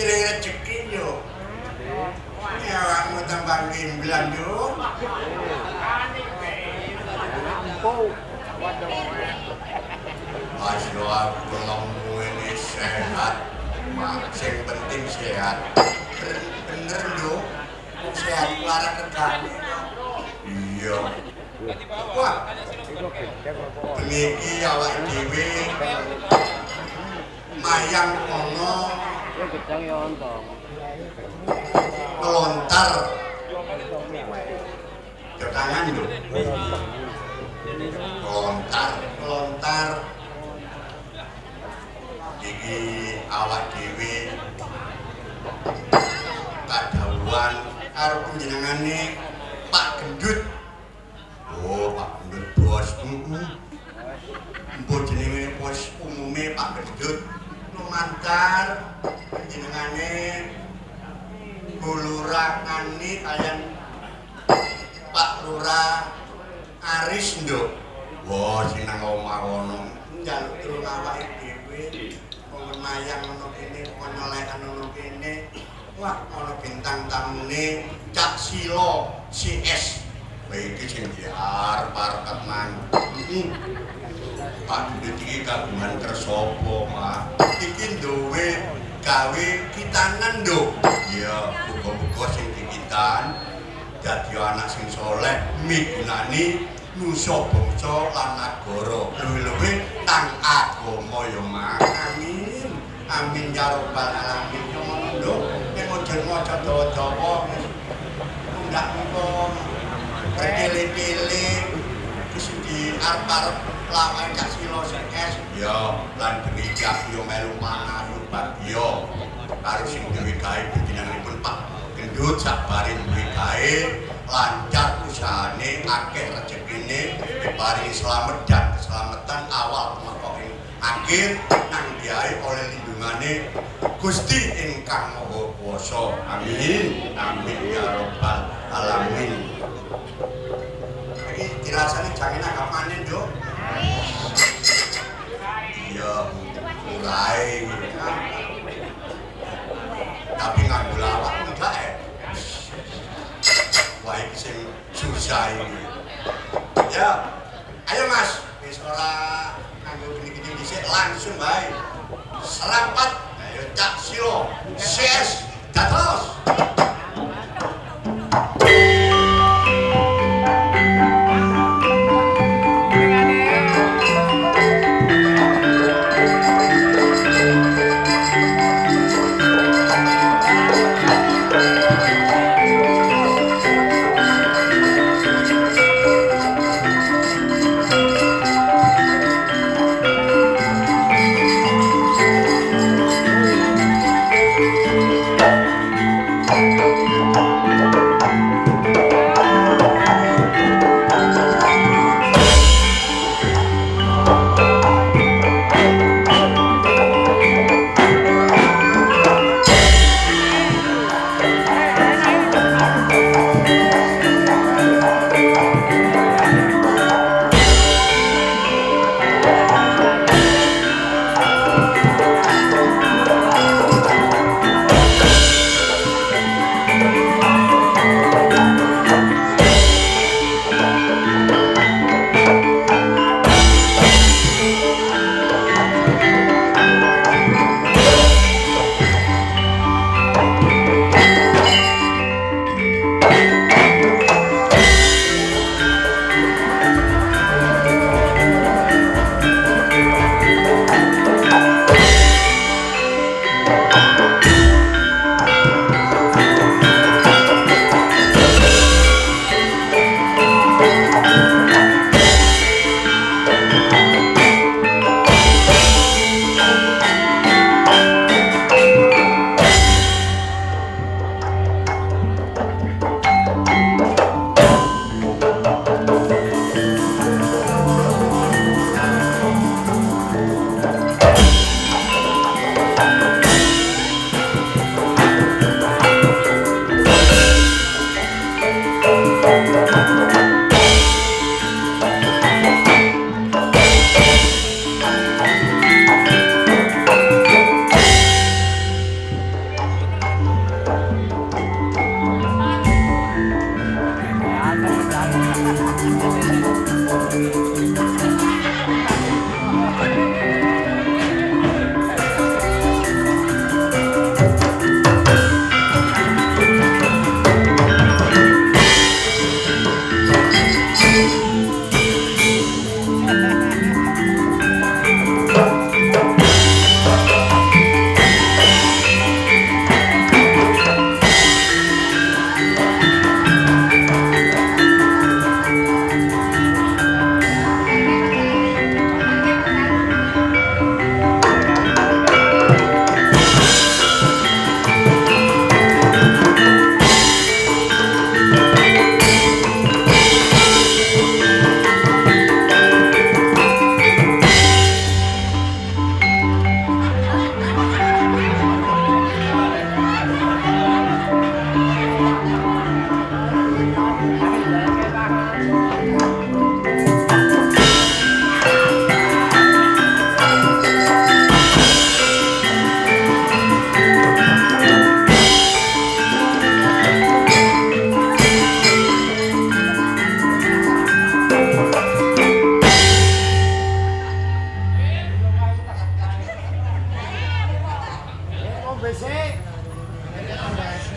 giling rezeki yo. Ya awakmu tambah gemblan yo. Masya Allah, ini sehat. Yang penting sehat. Bener dong. Sehat larang regane. Iya. Wah. Beniki awak dhewe mayang ana gedang ya ontong. melontar. Jokangan lho. Melontar. Iki awak dhewe kadhawuhan karo panjenengane Pak Gendut. Oh, Pak Gendut bos. Mbok jenenge bos umume Pak Gendut lumantar panjenengane Bulurangane kalian Pak Lurah Aris nduk. Wah, sinang omah kono. Njaluk tulung awake dhewe. Mayang ono kene, nyelekan ono kene. Wah, ono bintang tamune Cak Silo CS. Lha iki sing diarep-arep man. Pak Gendut iki kagungan kersapa, Mak? Iki duwe gawe kitanan nduk. Iya, muga-muga sing dikitan dadi anak sing saleh migunani nusa bangsa lan nagara. Luwih-luwih nang agama ya, Mak. Amin. Amin ya rabbal alamin. Ngono nek model maca dawa-dawa ndak mung berkele-kele wis diarep-arep lawan Cak Silo CS. Ya, lan demikian yo melu mangan bagya karo sing duwe gawe pinjenenganipun Pak Gendut sabare duwe gawe lancar usahane akeh rezekine diparingi slamet dan keselamatan awal maupun akhir nang diae oleh lindungane Gusti ingkang Maha Kuwasa. Amin. Amin ya rabbal alamin. Iki dirasani jangan agak panen, Nduk. Iya, mulai. Tapi nganggo lawak enggak Wah, iki sing susah ini. Ya. Ayo Mas, wis ora nganggo gini-gini dhisik langsung bae. Serapat. Ayo Cak Silo. CS dados.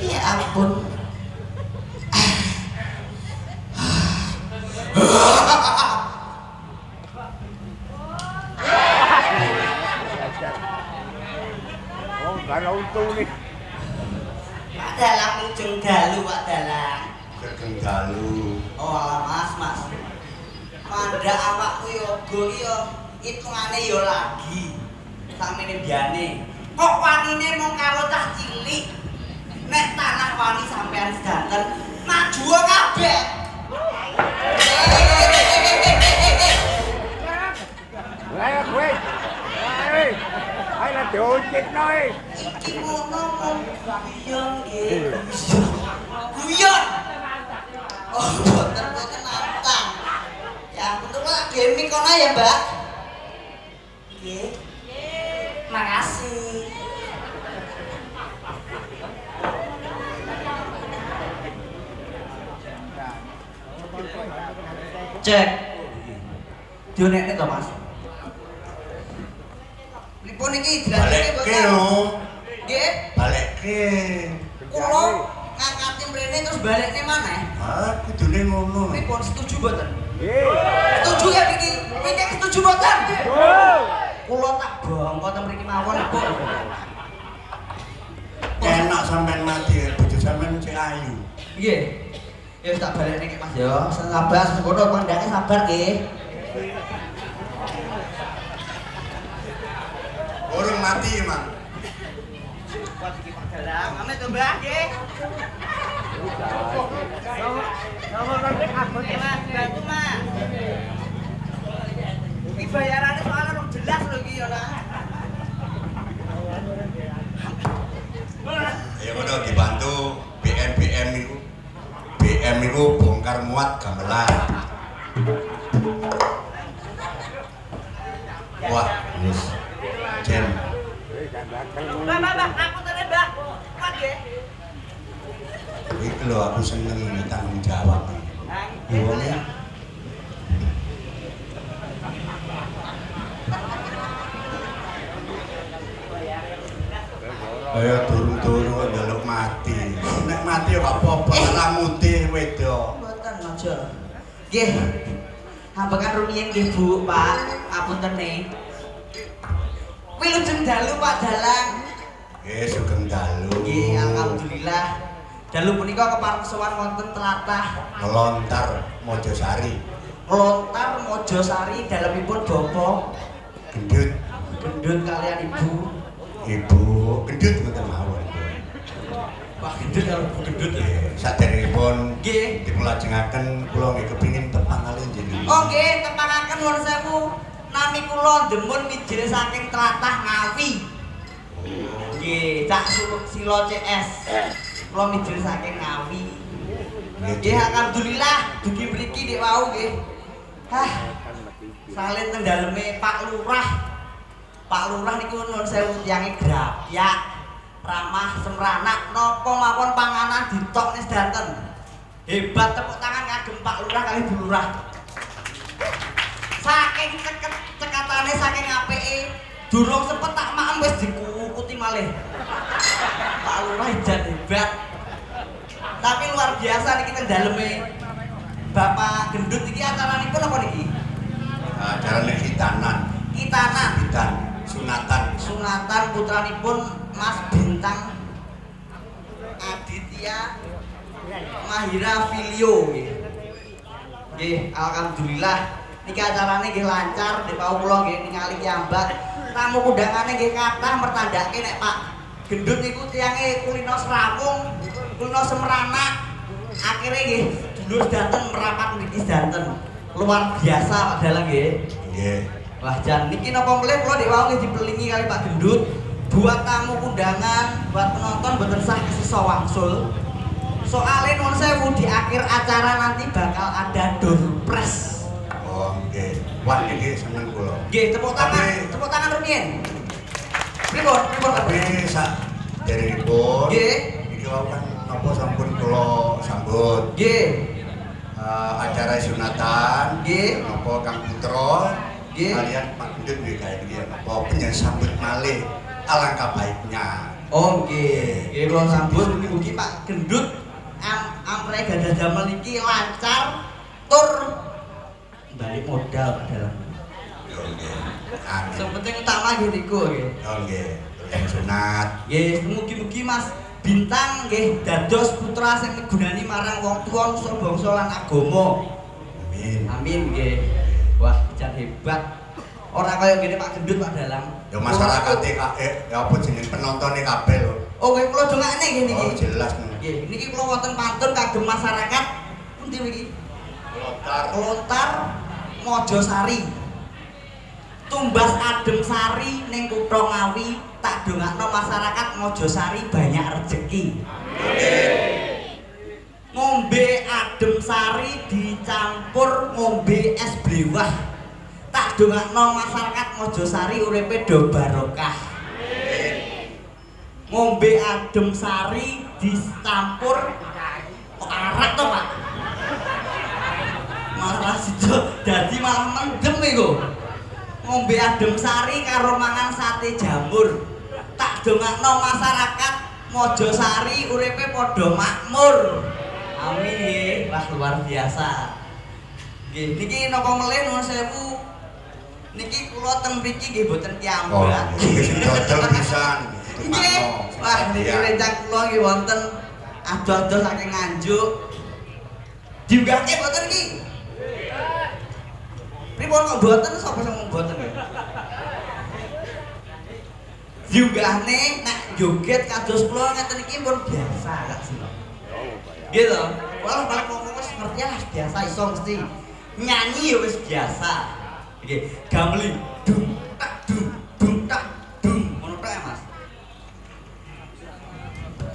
Ya ampun. Oh, karena untung nih. Pak Dalang ujung dalu Pak Dalang. Gegeng dalu. Oh alah mas. Mandak awakku yoga iki yo hitungane yo lagi. Samene biyane. Kok wanine mung karo cah cilik. Nek tanah wani sampean sedanten maju kabeh. Lek kowe. Hei. Hai là diuncit noi. Iki ngono mung guyon nggih. Guyon. Oh, boten nantang. Ya, betul lah, gaming kono ya, Mbak. Nggih. Makasih. Cek. Dionekne to, Mas. Pripun iki dilatih Balekke lho. Nggih. Balekke. Kulo ngangkati mrene terus balikne maneh. Ah, kudune ngono. Pripun setuju mboten? Nggih. Setuju ya Vicky? Vicky setuju mboten? Tuh. Kulo tak bongko teng mriki mawon, Bu. Enak sampean mati, bojo sampean cek ayu. Nggih. Ya tak balekne iki Mas ya. Sabar sekono pandake sabar nggih. Urung mati, Mang. Kuat iki Pak Dalang, ame to Mbah nggih. Nomor nanti abot Oke Mas, bantu Mas. Iki bayarannya soalnya rung jelas lho iki ya lah. Ya ngono dibantu BM niku. BM niku bongkar muat gamelan. Wah, wis. Jen. Mbak, aku tene Mbak. Kuat nggih. Iki lho aku seneng ini tanggung jawab. Wonge ayo turun-turun njaluk mati. Nek mati ya gak apa-apa, ora mutih wedok. Mboten aja. Nggih. Hambakan rumiyin nggih Bu, Pak. Apunten nih. Wilujeng dalu Pak Dalang. Nggih, sugeng dalu. Nggih, alhamdulillah. Dalu punika keparengsowan wonten tlatah Ngelontar Mojosari. Lontar Mojosari dalemipun Bapak Gendut. Gendut kalian Ibu. Ibu gendut mboten mawon. Pak Gendut karo Bu Gendut ya. Nggih, saderengipun Nggih. dipulajengaken kula nggih kepingin tepang kalih jenengan. Oh nggih, tepangaken nuwun sewu. Nami kula demun mijil saking tlatah Ngawi. Nggih, Cak Silo CS. Kula mijil saking Ngawi. Nggih, alhamdulillah dugi mriki nek wau nggih. Hah. Salin teng daleme Pak Lurah. Pak Lurah niku nuwun sewu tiyange grapyak, ramah semranak napa mawon panganan ditok nis danten. Hebat tepuk tangan kagem Pak Lurah kali Bu Lurah. Saking cekatane saking apike durung sepet tak maem wis dikukuti malih. Pak Lurah ijan hebat. Tapi luar biasa niki teng daleme Bapak Gendut iki acaranipun apa niki? Acarane khitanan. Kitanan. Khitan, sunatan Putranipun Mas Bintang Aditya Mahira Filio nggih. Nggih, alhamdulillah niki acarane nggih lancar, nek wau kula nggih ningali kiambak. Tamu undangane nggih kathah mertandake nek Pak Gendut niku tiyange kulino Serawung, kulino Semranak. Akhire nggih dulur danten merapat mriki danten. Luar biasa Pak Dalang nggih. Nggih. Wah jan niki napa melih kula nek wau nggih dipelingi kali Pak Gendut buat tamu undangan, buat penonton mboten sah kesisa wangsul. Soale nuwun sewu di akhir acara nanti bakal ada door prize. Oh, nggih. Wah, niki seneng kula. Nggih, tepuk tangan rumiyin. Pripun Tapi sak derengipun Nggih. iki wau kan napa sampun kula sambut. Nggih. Acara sunatan, Nggih. napa Kang Putra, Nggih. kalian Pak Gendut nggih kaya niki napa penyambut malih alangkah baiknya. Oh nggih, nggih kula sambut mugi-mugi Pak Gendut amrek gadah damel iki lancar tur balik modal Pak dalam. Yo nggih. Amin. Sing penting utama nggih niku nggih. Yo nggih. Yang sunat. Nggih, mugi-mugi Mas Bintang nggih dados putra sing migunani marang wong tuwa nusa bangsa lan agama. Amin. Amin nggih. Wah, jan hebat. Ora kaya ngene Pak Gendut Pak Dalang. Ya masyarakate ya apa jeneng penontonnya kabeh lho. Oh, nggih kula dongakne nggih niki. Oh jelas nih. Nggih, niki kula wonten pantun kagem masyarakat pundi niki? Lontar Mojosari. Tumbas adem sari ning Kutha Ngawi, tak dongakno masyarakat Mojosari banyak rezeki. Ngombe adem sari dicampur ngombe es blewah. Tak dongakno masyarakat Mojosari uripe do barokah. Ngombe adem sari dicampur arak to, Pak. Malah sido dadi malah mendem iku. Ngombe adem sari karo mangan sate jamur. Tak dongakno masyarakat Mojosari uripe padha makmur. Amin nggih. Wah luar biasa. Nggih, niki napa melih nuwun sewu. Niki kula teng mriki nggih boten kiambak. Dodol pisan. Nggih. Wah niki rencang kula nggih wonten ado-ado saking Nganjuk. Diunggahke boten iki? Pripun kok boten sapa sing boten nggih? Diunggahne nek joget kados kula ngeten iki pun biasa Kak Sino. Nggih to. Walah paling wong wis ngerti lah biasa iso mesti. Nyanyi ya wis biasa. Nggih, gameli dung tak dung ngono tok ya Mas.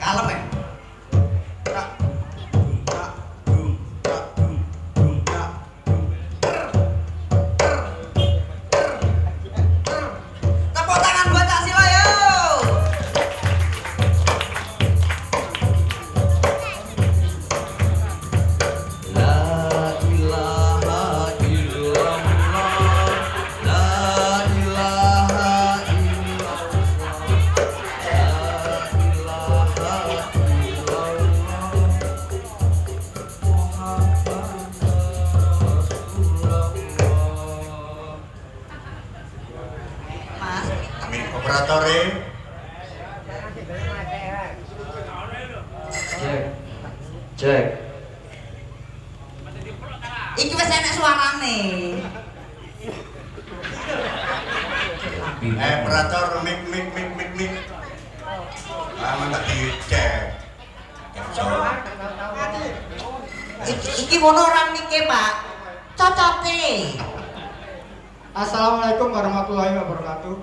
Kalem ya. Tak dung tak dung tak. Tepuk tangan buat Cak Silo yo. Mas, Amin operatore. cek. Iki wis enek suarane. Operator mik. Man tak dicek. Iki ngono ora mike, Pak. Cocote. Assalamualaikum warahmatullahi wabarakatuh.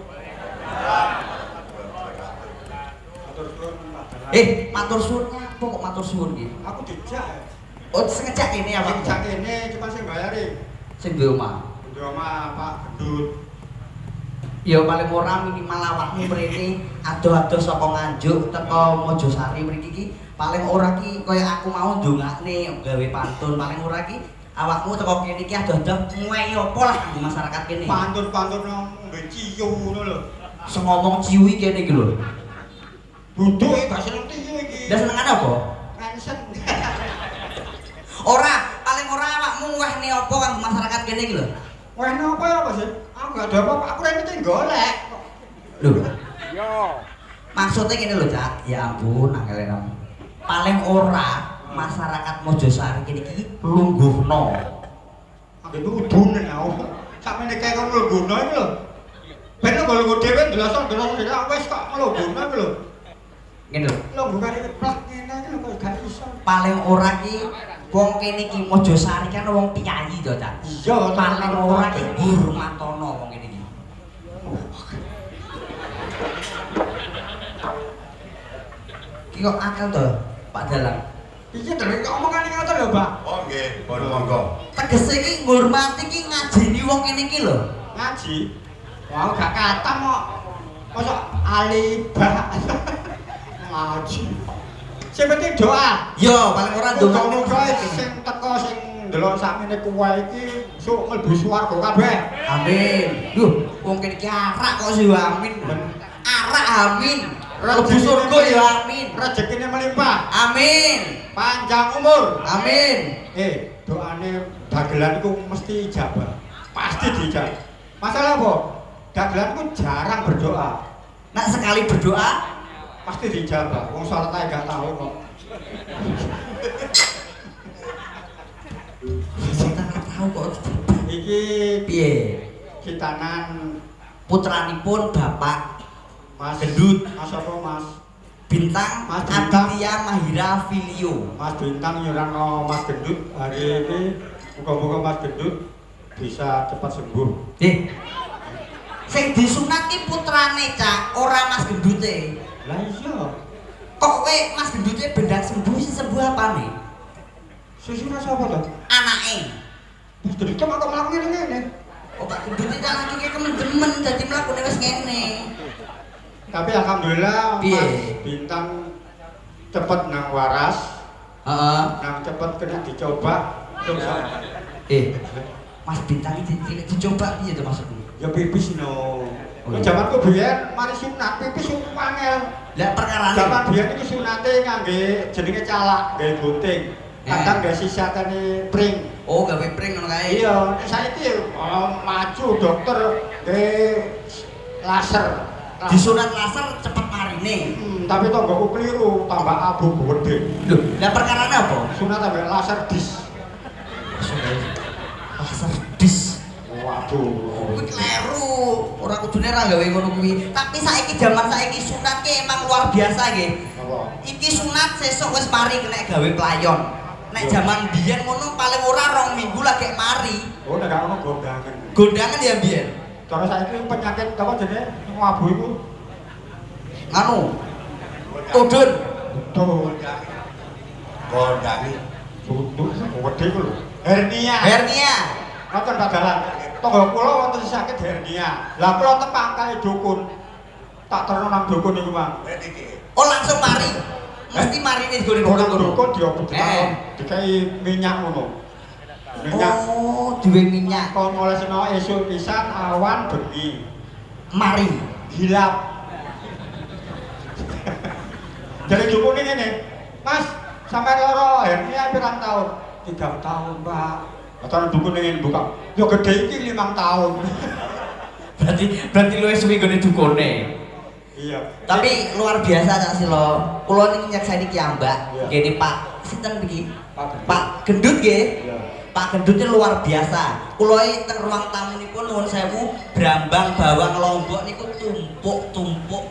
Matur suwunnya apa kok matur suwun iki? Aku dijak. Oh, sengejak kene apa? Dijak kene cuma sing bayari. Sing duwe omah. Di omah Pak Gendut. Ya paling ora minimal awakmu mrene ado-ado saka Nganjuk teko Mojosari mriki iki paling ora ki kaya aku mau ndongakne gawe pantun paling ora ki awakmu teko kene iki ado-ado nguwehi apa lah kanggo masyarakat kene. Pantun-pantun nang ngombe ciu ngono lho. Sing ngomong ciwi kene iki lho. Buduk gak seneng ciu iki. Lah senengane apa? Kansen. Ora, paling ora awakmu nguwehne apa kanggo masyarakat kene iki lho. Wah, apa ya Mas? Aku gak ada apa-apa, aku rene iki golek. Lho, Yo. maksudnya gini lho Cak, ya ampun angel kamu. Paling ora masyarakat Mojosari kene iki lungguhno. Aku nudunen aku. Sampe nek kaya ngono lungguhno iki lho. Ben kok lungguh dhewe ndeloso-ndeloso wis kok lungguhno iki lho. Ngene lho. Lungguh kare plak ngene iki lho kok gak iso. Paling ora ki wong kene iki Mojosari kan wong piyayi to Cak. Iya, Paling ora ki hormatono wong kene iki. Ki kok akal to Pak Dalang. Iki dhewe kok omongane ngoten lho, Pak. Oh nggih, monggo. Tegese iki ngurmati ki ngajeni wong kene iki lho. Ngaji. Wah, gak katam kok. Mosok alibah. Ngaji. Sing penting doa. Yo, paling ora ndonga Muga-muga sing teko sing ndelok sakmene kuwe iki sok mlebu swarga kabeh. Amin. Duh, wong kene iki arak kok sih amin. Arak amin. Lebu surga ya amin. Rezekine melimpah. Amin. Panjang umur. Amin. Doane dagelan iku mesti ijabah. Pasti dijabah. Masalah apa? Dagelan iku jarang berdoa. Nak sekali berdoa Pasti dijabah. Wong salat ae gak tahu kok. kita nggak tahu kok. Iki Piye? kitanan Putranipun Bapak Mas Gendut Mas apa Mas? Bintang Mas Bintang. Aditya Mahira Filio. Mas Bintang nyurano Mas Gendut hari ini muga-muga Mas Gendut bisa cepat sembuh. Sing disunat ki putrane Cak, ora Mas Gendute. Lah iya. Kok kowe Mas Gendute bendak sembuh sih sembuh apane? Susuna sapa to? Anake. Mas Gendut kok mlaku ngene. Oh Pak Gendute tak lagi ki kemen-demen dadi mlakune wis ngene. Tapi alhamdulillah Piye? Mas Bintang cepet nang waras, Heeh. nang cepet kena dicoba. Terus Mas Bintang iki dicoba piye to maksudmu? ya pipis no. Oh, iya. Jamanku biyen mari sunat pipis angel. Lah perkarane. Zaman biyen iki sunate ngangge jenenge calak, gawe gunting. Kadang gawe sisatane pring. Oh, gawe pring ngono kae. Iya, saiki maju dokter gawe laser. Disunat laser cepet marine. Tapi tonggoku keliru, tambah abu gede. Lho, lah perkarane apa? Sunat tambah laser dis. Laser dis. Waduh. Kuwi kleru. Ora kudune ra gawe ngono kuwi. Tapi saiki jaman saiki sunat ki emang luar biasa nggih. Apa? Iki sunat sesuk wis mari kena gawe playon. Nek jaman biyen ngono paling ora 2 minggu lagi mari. Oh, nek gak ono gondangan. Gondangan ya biyen. Cara saiki penyakit apa jenenge wabu iku? Nganu. Tudun. Tuh, Goldangi. tutup gede iku lho. Hernia. Hernia. Ngoten badalan. Tangga kula wonten sakit hernia. Lah kula tepang kali dukun. Tak terno nang dukun iku, Mang. Oh langsung mari. Mesti mari nih gue Orang dukun. dukun diobati dikai minyak ngono. Minyak Oh, duwe minyak. kon olesno esuk pisan awan bengi. Mari. Hilap. Jadi dukun ini nih, Mas, sampai loro hernia pirang tahun? 3 tahun, Pak. Atau dukun ingin buka, yo gede iki 5 tahun. Berarti luwih suwi gone dukune. Iya. Tapi luar biasa Cak Silo. Kula niki nyakseni ki Mbak. Iya. Gini Pak, sinten iki? Pak Gendut. Pak Gendut nggih. Iya. Pak Gendutnya luar biasa. Kula iki teng ruang tamunipun nuwun sewu, brambang bawang lombok niku tumpuk-tumpuk.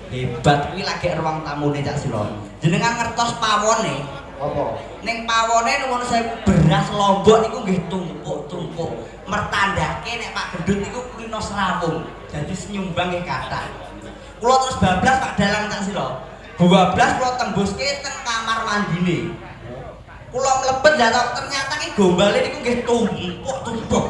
Hebat kuwi lagi ruang tamune Cak Silo. Jenengan ngertos pawone? Apa? Ning pawone nuwun sewu beras lombok niku nggih tumpuk-tumpuk. Mertandake nek Pak Gendut niku kulino serawung. Dadi senyumbang nggih kathah. Kula terus bablas Pak Dalang Cak Silo. Bablas kula tembuske teng kamar mandine. Kula mlebet lah ternyata ki gombale niku nggih tumpuk-tumpuk.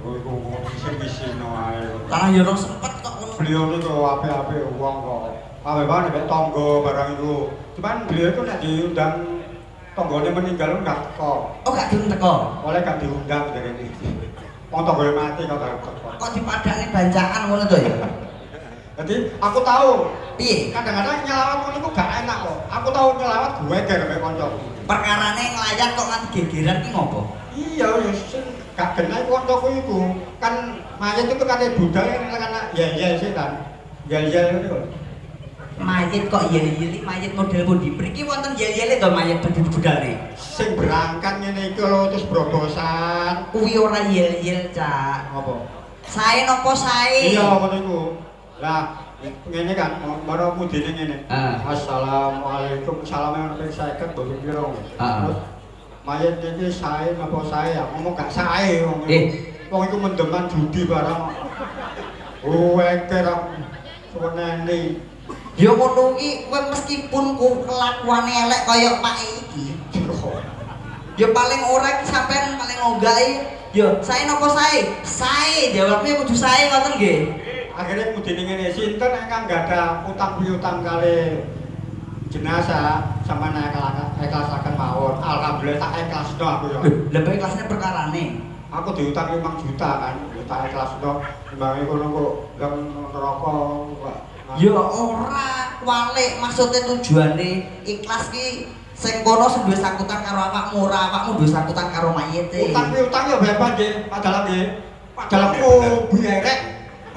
Iku isin-isino ae. Lah ya ora sempet kok ngono. Beliau niku apik-apik wong kok. Awe banget mek tangga barang itu. Cuman beliau itu nek diundang tanggane meninggal enggak teko. Oh gak gelem teko. Oleh gak diundang dari ini. Wong tanggane mati kok gak teko. Kok dipadani bancaan ngono to ya? Jadi aku tahu Piye? kadang-kadang nyelawat ngono iku gak enak kok. Aku tahu nyelawat gue geger mek kancaku. Perkarane nglayat kok nganti gegeran ki ngopo? Iya, ya sing gak genah kancaku iku. Kan mayat itu kate budal kan ya sih kan. Ya ngono. Mayit kok yel-yeli mayit model pundi? Mriki wonten yel-yele to mayit budale. Sing berangkat ngene iki lho terus brobosan. Kuwi ora yel-yel, Cak. Apa? Sae nopo sae? Iya ngono iku. Lah ngene kan maro mudine ngene. Assalamualaikum. Salame ono ping 50 boten pira. Terus mayit iki sae napa sae ya? Ngomong gak sae wong. Wong iku mendeman judi barang. Oh, eker suwenene. Ya ngono ki kowe meskipun kelakuane elek kaya Pak iki. Ya paling ora ki sampean paling nggae. Ya sae napa sae? Sae, jawabnya kudu sae ngoten nggih. Akhirnya mudine ngene, sinten ingkang gadah utang piutang kali jenazah sama ikhlasaken mawon. Alhamdulillah tak ikhlasno aku ya. Lha bae kelasnya perkarane. Aku diutang 5 juta kan, ya tak ikhlasno. Timbange kono kok nang neraka kok Ya ora walik maksudnya tujuane ikhlas ki sing kono sing duwe sangkutan karo awakmu ora awakmu duwe sangkutan karo mayite. Utang ya berapa nggih? Padahal nggih. Padahal ngobi erek.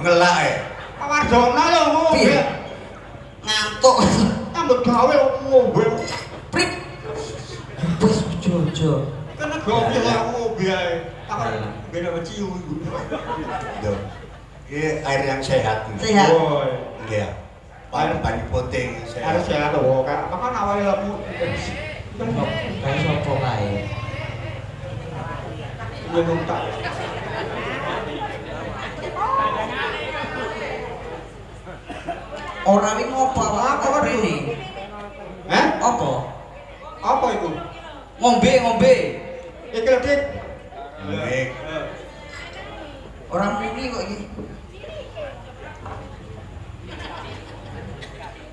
Ngelak e. Pawardana lho ngobi. Ngantuk. Tambut gawe ngobi. Prit. Wis jojo. Kena gobi lho ngobi ae. Apa beda ciu. Duh. Ini air yang sehat. Sehat. Iya. Banyu putih Harus sehat lho. Apa kan awalnya lemu. Kayak sopo kae. Iya nuntak. Ora wi ngopo apa rene? Apa? Apa itu? Ngombe. Iki lho, Dik. Baik. Orang muni kok iki.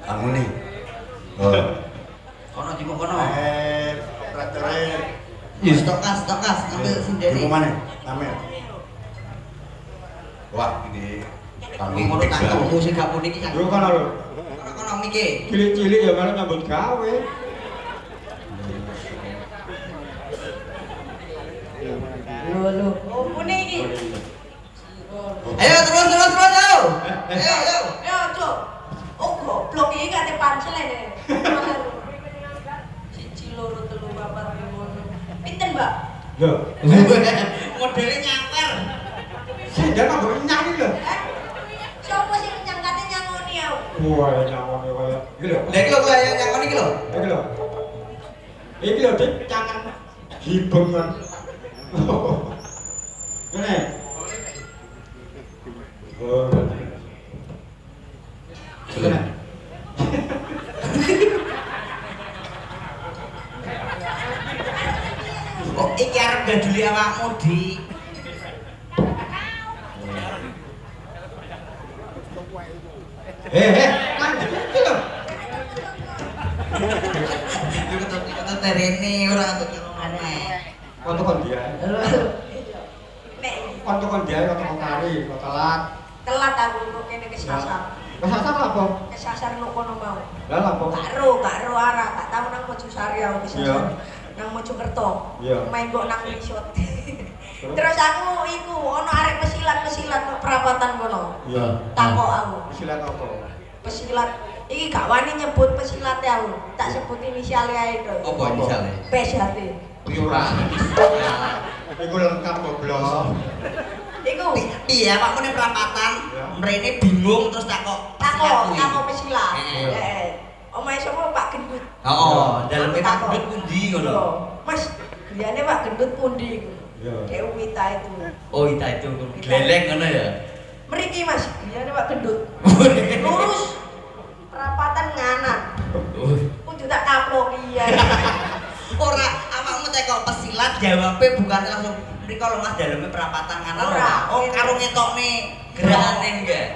Kamu nih. Oh. Kono di kono. Traktornya. Ya stokas ambil sindene. Di mana? Namanya. Wah, ini Kamu ngono tangkepmu sing gak muni iki. Yo kan lho. Kono miki. Cilik-cilik ya malah nyambut gawe. Lho. Oh, muni iki. Ayo terus. Ayo. Ya, Cuk. Oh, goblok iki kate pancel ene. 1 2 3 4 5. Pinten, Mbak? Lho. Modele nyamper. Sindang kok nyanyi lho. Sopo sing nyangkate nyangoni aku? Wah, nyangone kaya. Iki lho. Lah iki lho kaya nyangoni iki lho. Iki lho. Iki lho, Dik, jangan hibung kan. Ngene. Oh. Ngene. Kok iki arep gaduli awakmu, Dik? Kan iki lho. Kita terene ora untuk ngomongane. Kon dia. Nek Kon dia kok kari, kok telat. telat aku kok kene kesasar. Kesasar apa? Kesasar lu kono mau. Lah apa? Gak ro arah, gak tau nang Mojosari aku kesasar. Nang Mojokerto. Iya. Main kok nang resort. Terus aku iku ono arek pesilat kok perapatan kono. Iya. Takok aku. Silat apa? Pesilat iki gak wani nyebut pesilate aku. Tak sebut inisiale ae to. Apa misale? PSHT. Ora. Iku lengkap goblok. Iku Piye awakmu ning perapatan, Ya. mrene bingung terus takok takok pesilat. Heeh. Heeh. Omahe sapa Pak Gendut? Heeh, daleme Aku Pak takok. Gendut pundi ngono. Iya. Mas, griyane Pak Gendut pundi iku? Iya. Kayak Wita itu. Oh, itu gleleng ngono ya. Mriki Mas, griyane Pak Gendut. Lurus. Perapatan nganan. Kudu tak kaploki ya. Ora, awakmu tekok pesilat jawabe bukan langsung mriko lho Mas daleme perapatan kanan Ora. Oh, karo ngetokne gerakane enggak?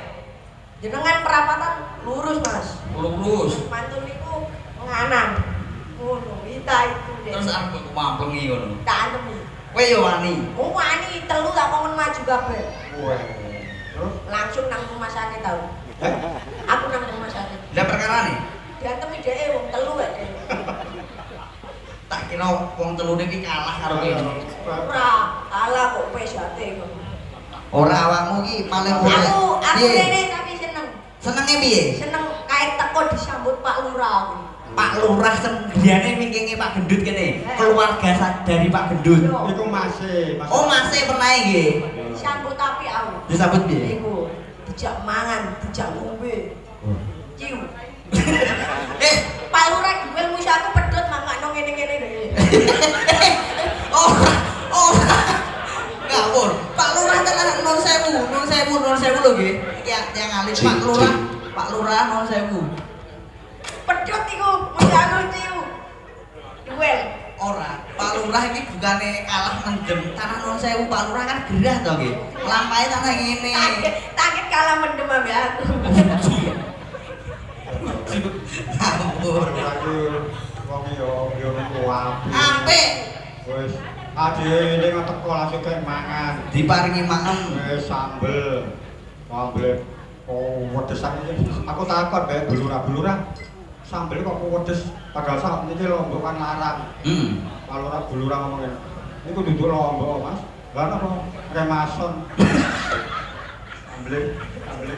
Jenengan perapatan lurus Mas. Lurus. Mantun niku nganan. Ngono, Wita itu deh. Terus aku mampengi ngono. Tak antemi. Kowe yo wani. Oh wani telu tak kongen maju kabeh. Wah. Terus Langsung nang rumah sakit tau. Aku nang rumah sakit. Lah perkarane Diantemi dhek wong telu wae. tak kira wong telune iki kalah karo kene. Ora, kalah kok PSHT kok. Ora awakmu iki paling Aku Piye? rene tapi seneng. Senenge piye? Seneng kae teko disambut Pak Lurah aku. Pak Lurah sendiriane mikinge Pak Gendut kene. Keluarga dari Pak Gendut. Yo. iku masih. Oh, masih pernah nggih. Disambut tapi aku. Disambut piye? Iku dijak mangan, dijak ngombe. Ciu. Pak Lurah duel musuh aku pedhot mangkno ngene-ngene dhewe. Oh, oh. Ngawur. Pak Lurah tenan nun sewu lho nggih. Yang alit Pak Lurah nun sewu. Pedhot iku musuh aku ciu. Duel. Ora, Pak Lurah iki bukane kalah mendem. Tanah nun sewu Pak Lurah kan gerah to nggih. Lampahe tanah ngene. Takit kalah mendem ambe aku. Ngawur. Lagi wong yo kuwapi. Apik. Wis ade ning teko langsung kayak mangan. Diparingi mangan. Wis sambel. Sambel Oh, wedesan iki. Aku takon bae bulura-bulura. Sambel kok wedes padahal sak niki lombok kan larang. Kalau ora bulura ngomong ngene. Niku duduk lombok, Mas. Lah napa remason. Sambel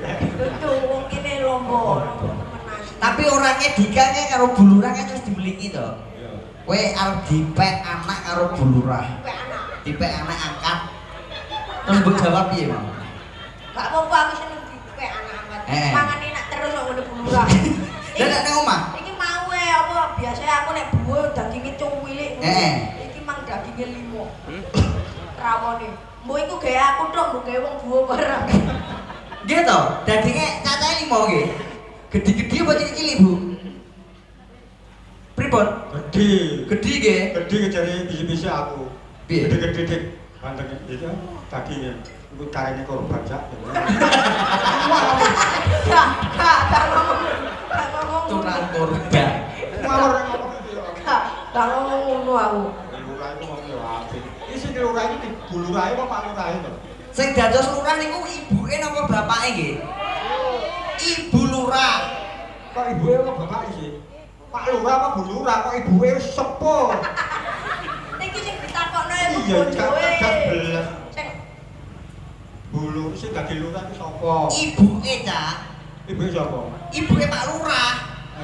kayak. Dudu wong kene lombo. Tapi orangnya dikane karo bulurah kan terus dibelingi to. Kowe arep dipek anak karo bulurah. Dipek anak angkat. Terus mbok jawab piye, Mang? Gak apa-apa aku seneng dipek anak angkat. Mangane nak terus kok ngene bulurah. Lah nek nang omah? Iki mau apa biasanya aku nek buwe daginge cuwilik. Iki mang daginge limo. Rawone. Mbok iku gawe aku tok, mbok gawe wong buwe bareng. Nggih to, daginge cacahe 5 nggih. Gede-gede apa cilik-cilik, Bu? Pripun? Gede. Gede nggih. Gede kejare bisi-bisi aku. Piye? Gede-gede dik. Banteng iki dagingnya. Iku carane korban jak. Gak ngomong. Curang korban. Ngawur ngomong iki. Gak ngomong ngono aku. Lurah iku wong yo apik. Iki sing lurah iki bulurahe apa Pak Lurah to? Sing dados lurah niku ibuke napa bapake nggih? Ibu lurah. Kok ibuke apa bapake sih? Pak Lurah apa Bu Lurah kok ibuke wis sepuh. Iki sing ditakokno iku Iya, bojoe. gak belas. Sing Bulu sing dadi lurah ku sapa? Ibuke, Cak. Ibuke sapa? Ibuke Pak Lurah.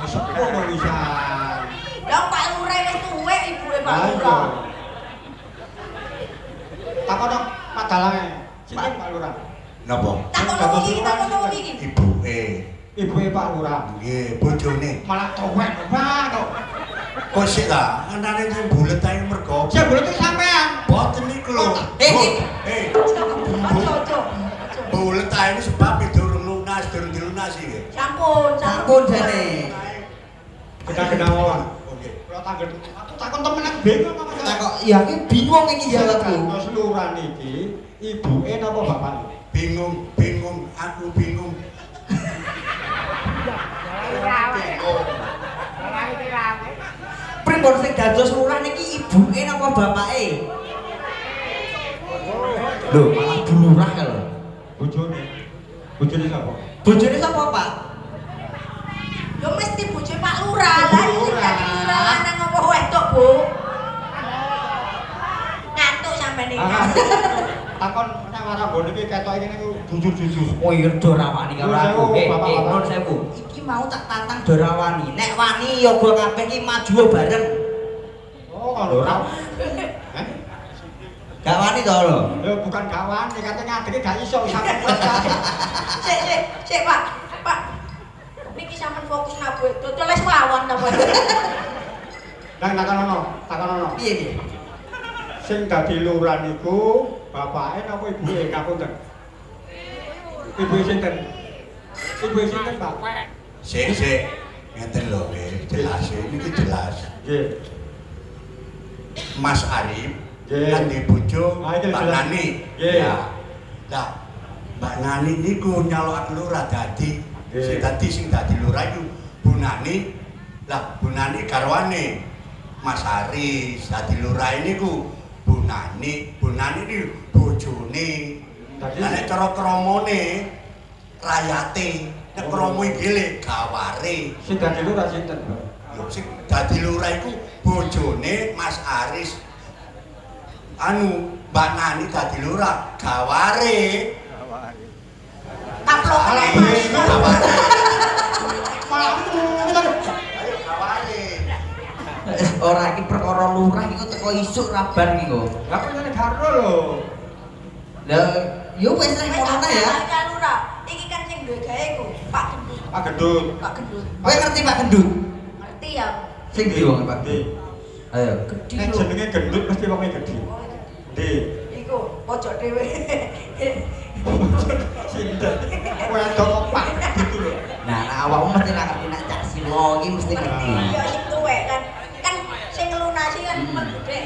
Sepuh kok wisan. Lah Pak Lurah wis tuwek ibuke Pak Lah iya. Lurah. Takono padalange. Sinten Pak Lurah? Napa? Takokno iki, takokno iki. Ibuke. Ibuke Pak Lurah. Nggih, bojone. Malah tuwek Pak kok. Kok sik ta? Anane sing bulet ae mergo. Sing bulet iki sampean. Boten niku lho. Ojo. Bulet ae ini sebab durung lunas, durung dilunasi nggih. Sampun jane. Kena mawon. Oke. Kula tanggel. Aku takon temenan bingung apa Takok iya iki bingung iki jawabku. Mas Lurah niki ibuke napa bapake? Bingung, aku bingung. Pripun sing dados lurah niki ibuke napa bapake? Lho, malah bulurah ka lho. Bojone. Bojone sapa? Bojone sapa, Pak? Yo mesti bojo Pak Lurah. Lah iki dadi lurah lanang apa wedok, Bu? Ngantuk sampean iki. Takon nek warang nggon iki ketok iki niku jujur-jujur. Oh iya do rawani karo aku. Bapak-bapak. Nun sewu. Iki mau tak tantang do rawani. Nek wani yoga kabeh iki maju bareng. Oh, kalau ora. Gak wani to lho. Ya bukan gak wani, katanya ngadege gak iso sampe. Sik, Pak. Pak. Niki sampean fokus nabu. Dodol les mawon ta, Pak. Nang takono. Piye? Sing dadi lurah niku bapake napa ibuke ngapunten? Ibuke sinten? Ibuke sinten, Pak? Sik. Ngeten lho nggih, jelas iki jelas. Nggih. Mas Arif Nggih. kan di bojo Ah, iki Mbak jelas. Nani. Nggih. Ya. Lah, Mbak Nani niku nyalon lurah dadi. Nggih. Sing dadi lurah iku Bu Nani. Lah, Bu Nani garwane Mas Aris dadi lurah niku Bu Nani iki bojone. Dadi Lah nek cara kramane rayate, nek krama iki le gaware. sing dadi lurah sinten, Pak? Lho sing dadi lurah iku bojone Mas Aris. Mbak Nani dadi lurah gaware. Kaplokane Gaware. Ayo Gaware. Ora iki perkara lurah iku teko isuk rabar iki kok. Lah kok ngene karo lho. Lah yo wis rek ngono ya. Lurah. Iki kan sing duwe gawe ku Pak Gendut. Pak Gendut. Pak Gendut. Kowe ngerti Pak Gendut? Ngerti ya? Sing ndi wong Pak? Ndi? Ayo. Gede Nek lho. jenenge Gendut mesti wonge gedhe. Ndi? Iku pojok dhewe. Sinten? Wedok kok Pak gitu lho. Nah, awakmu mesti nak ngerti nak cak silo iki mesti ngerti. Ya sing tuwek kan. Kan sing ngelunasi kan gede.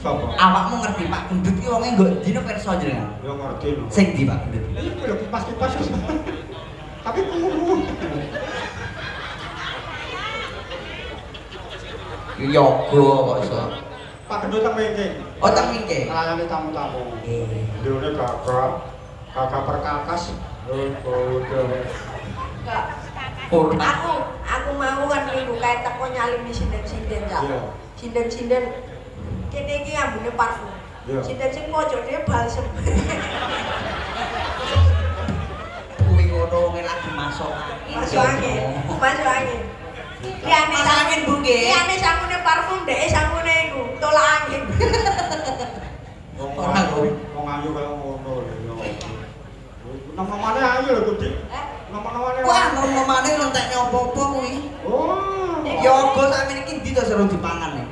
Sapa? Awakmu ngerti Pak Gendut ki wonge nggo dino perso jenengan. Yo ngerti lho. Sing ndi Pak Gendut? Iki lho kipas-kipas. Tapi kuru. Yoga kok iso. Pak Gendut teng mengke. Oh, teng mingke. Melayani tamu-tamu. Eh, Diune gagah perkakas Enggak. Ora. Aku mau kan minggu kae teko nyalimi sinden-sinden ya. Sinden-sinden kene iki ambune parfum. Sinden sing pojok dhewe balsem. Kuwi ngono lagi masuk angin. Masuk angin. Masuk angin. Liyane Masuk angin Bu nggih. Liyane sambune parfum dhek sambune iku tolak angin. Ora lho. Wong ayu kaya ngono lho. Nomane ayu lho Gusti. Nomane. Wah, nomane entek nyopo-opo kuwi. Oh. Yoga sakmene iki ndi to seru dipangan nek.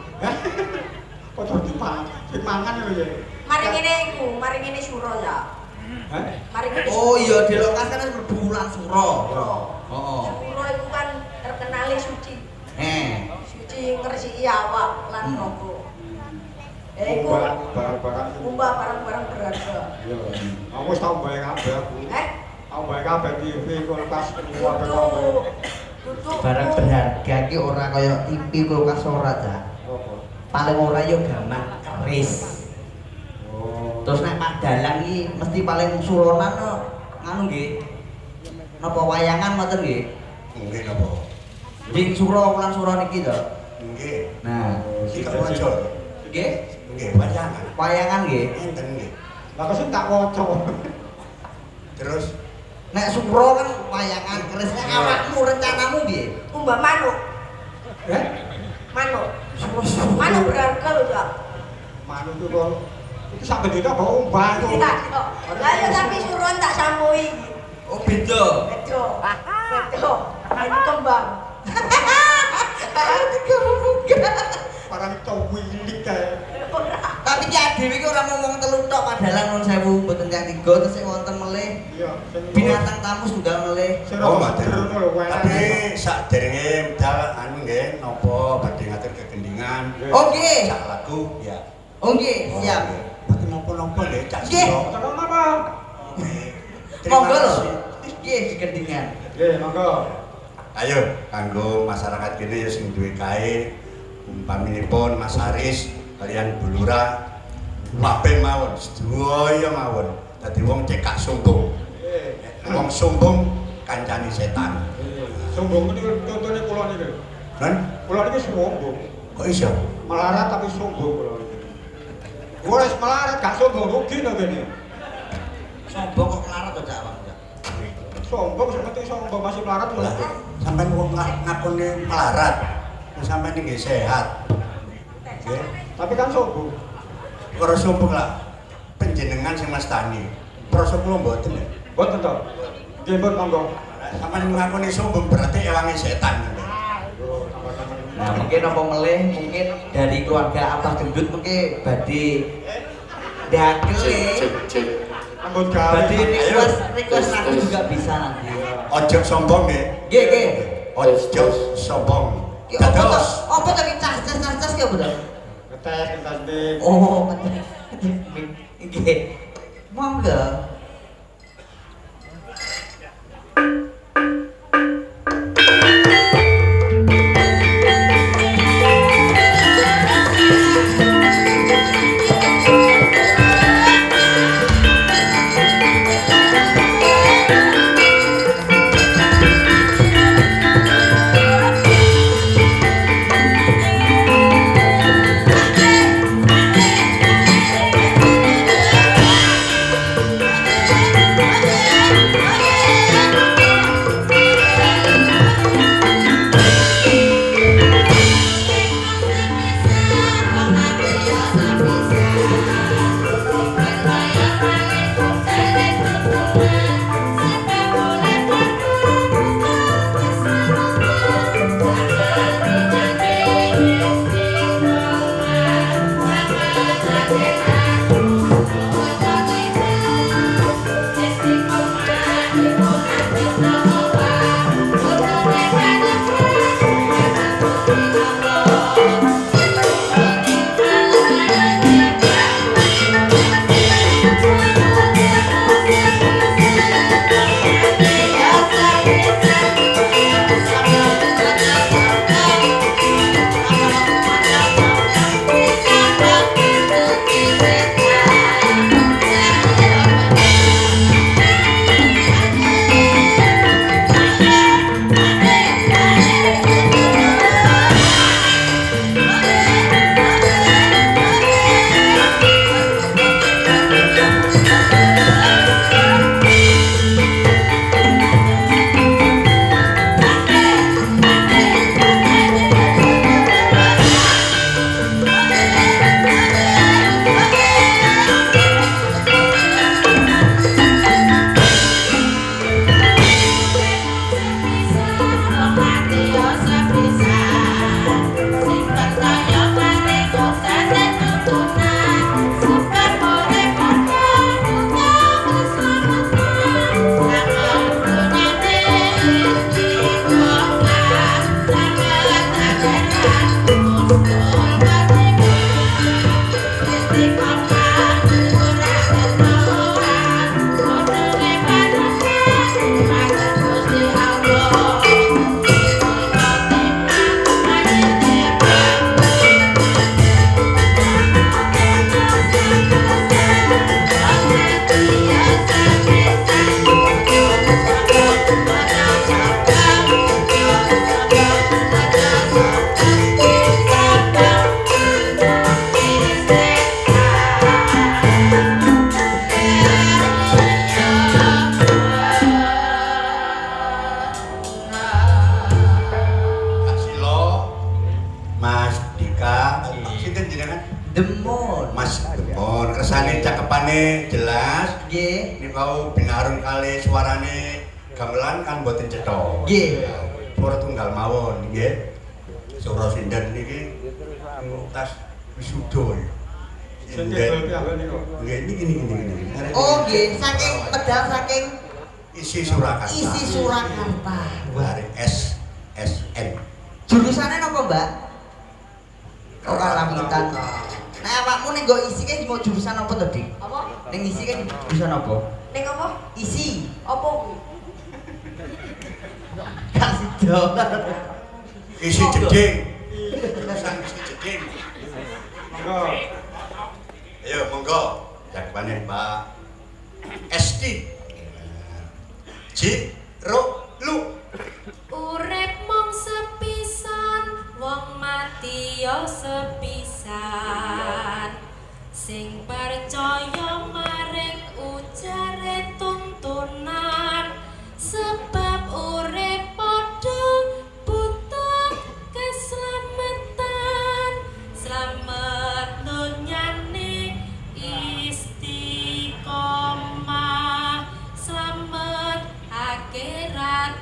Kok dipangan? Dipangan lho ya. Mari ngene iku, mari ngene suro ya. Hah? Mari ngene. Oh iya di lokasi kan mlebu wulan suro. Heeh. Suro iku kan terkenale suci. Suci ngresiki awak lan raga. Iku Umbah barang-barang berharga. Iya. Aku wis tau bae kabeh aku. Aku bae kabeh TV kulkas keluar Tutuk. Barang berharga iki ora kaya TV kulkas ora ta. Paling ora yo gaman keris. Terus nek Madalang iki mesti paling suronan nganu nggih. Napa wayangan ngoten nggih? Nggih napa? Ding suro wulan suro niki to. Nggih. Nah, Iki tak waca. nggih. Nggih, wayangan. Wayangan nggih. Enten nggih. Lah kok sing tak waca. Terus Nek suro kan wayangan keris. Nek awakmu rencanamu piye? Umbah manuk. Manuk. Manuk berharga lho, Cak. Manuk itu kok itu sampe dina bawa umbah itu. Iya, Cak. Lah ya tapi suruhan tak sambui. Oh beda. Bedo. Bedo. Ini kembang. Parang tau wilik kae. Tapi ki dhewe iki ora ngomong telu tok Madalang nun 1000 mboten kang 3 terus sing wonten melih. Iya, Binatang tamu tunggal melih. oh mboten. Tapi sakderenge medal anu nggih napa badhe ngatur kegendingan. Oh nggih. Sak lagu ya. Oh nggih, siap. Mboten napa-napa nggih Cak Nggih. Siro. Tekan apa? Monggo lho. Nggih digendingan. Nggih, monggo. Ayo kanggo masyarakat kene ya sing duwe kae umpaminipun Mas Haris kalian Bulura maben mawon sedaya mawon dadi wong cekak sombong. Wong sombong kancane setan. Sombong itu contohnya kula niki. Kan? Kula niki sombong. Kok iso? Melarat tapi sombong kula niki. Kula wis melarat gak sombong rugi to kene. Sombong kok melarat to Cak Bang. Sombong seperti sombong masih melarat Lah, lho. sampean wong ngakoni melarat. Sampeyan nggih sehat. Nggih. Tapi kan sombong. Ora sombong lah. Panjenengan sing mastani. Prasa kula mboten ya. Mboten to. Nggih, mboten monggo. Sampeyan ngakoni sombong berarti ewange setan. Nah, mungkin apa melih mungkin dari keluarga Abah Gendut mungkin badhe dakle. Ambut gawe. Badhe request lagu juga bisa nanti. Ojo sombong nggih. Nggih, nggih. Ojo sombong. Ki apa to? Dados Apa to ki cas ki apa to? Ketes dik. Oh, nggih. Monggo. Mas Dika, sinten jenengan? Demon. Mas Demon, kersane cakepane jelas. Nggih. Niku binarun kali suarane gamelan kan mboten cetha. Nggih. Suara tunggal mawon nggih. Suara sinden niki tas wisuda. Nggih niki. Oh nggih, saking medal saking isi Surakarta. isi Surakarta. Dari SSN. Jurusannya apa, Mbak? Oh, kalamitan. Nah, awakmu ning nggo isi kan mau jurusan apa to, Dik? Apa? Ning isi kan jurusan apa? Ning apa? Isi. Apa kuwi? Kasih dong. Isi jeding. Jurusan isi jeding. Monggo. Ayo monggo. Cakepane Pak Esti. Ji ro lu. Urip mung sepisan, wong mati yo sepisan. Sing percaya maring ujare tuntunan, sebab urip padha butuh keselamatan. Slamet dunyane istiqomah, slamet akhirat